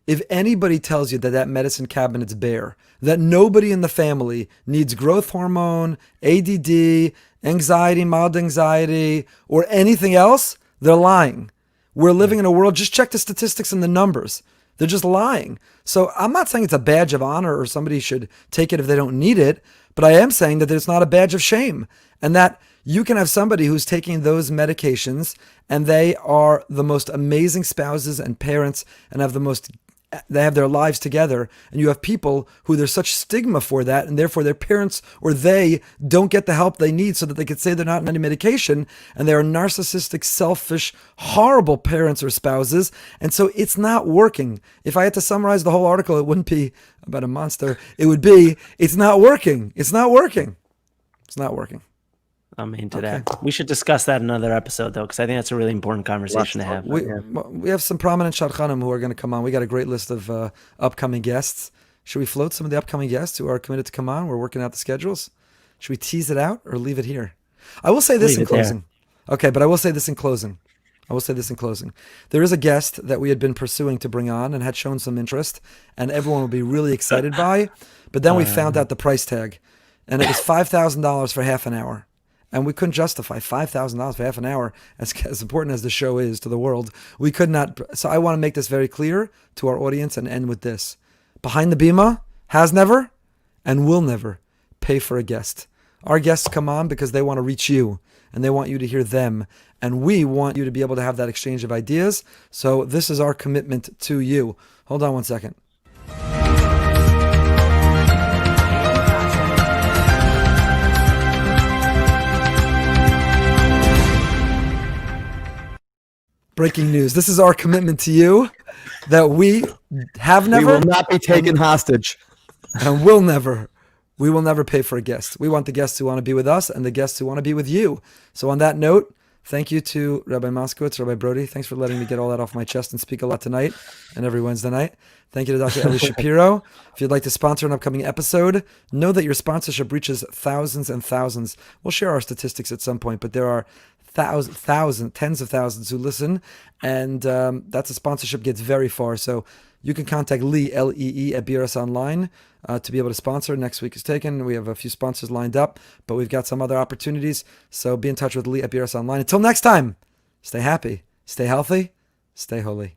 if anybody tells you that medicine cabinet's bare, that nobody in the family needs growth hormone, ADD, anxiety, mild anxiety, or anything else, they're lying. We're living in a world, just check the statistics and the numbers. They're just lying. So I'm not saying it's a badge of honor or somebody should take it if they don't need it, but I am saying that it's not a badge of shame, and that you can have somebody who's taking those medications and they are the most amazing spouses and parents and they have their lives together, and you have people who there's such stigma for that, and therefore their parents or they don't get the help they need so that they could say they're not on any medication, and they are narcissistic, selfish, horrible parents or spouses, and so it's not working. If I had to summarize the whole article, it wouldn't be about a monster. It would be, it's not working. It's not working. It's not working. I'm into that. We should discuss that in another episode, though, because I think that's a really important conversation to have. We have some prominent shadchanim who are going to come on. We got a great list of upcoming guests. Should we float some of the upcoming guests who are committed to come on? We're working out the schedules. Should we tease it out or leave it here? I will say this in closing. Okay, but I will say this in closing. There is a guest that we had been pursuing to bring on and had shown some interest, and everyone would be really excited by. But then we found out the price tag, and it was $5,000 for half an hour. And we couldn't justify $5,000 for half an hour, as important as the show is to the world. We could not. So I want to make this very clear to our audience and end with this. Behind the Bima has never and will never pay for a guest. Our guests come on because they want to reach you and they want you to hear them. And we want you to be able to have that exchange of ideas. So this is our commitment to you. Hold on one second. Breaking news. This is our commitment to you that we have never. We will not be taken hostage. And will never. We will never pay for a guest. We want the guests who want to be with us and the guests who want to be with you. So on that note, thank you to Rabbi Moskowitz, Rabbi Broide. Thanks for letting me get all that off my chest and speak a lot tonight and every Wednesday night. Thank you to Dr. Eli Shapiro. If you'd like to sponsor an upcoming episode, know that your sponsorship reaches thousands and thousands. We'll share our statistics at some point, but there are tens of thousands who listen, and that's a sponsorship gets very far. So you can contact Lee, Lee, at BRS Online to be able to sponsor. Next week is taken. We have a few sponsors lined up, but we've got some other opportunities. So be in touch with Lee at BRS Online. Until next time, stay happy, stay healthy, stay holy.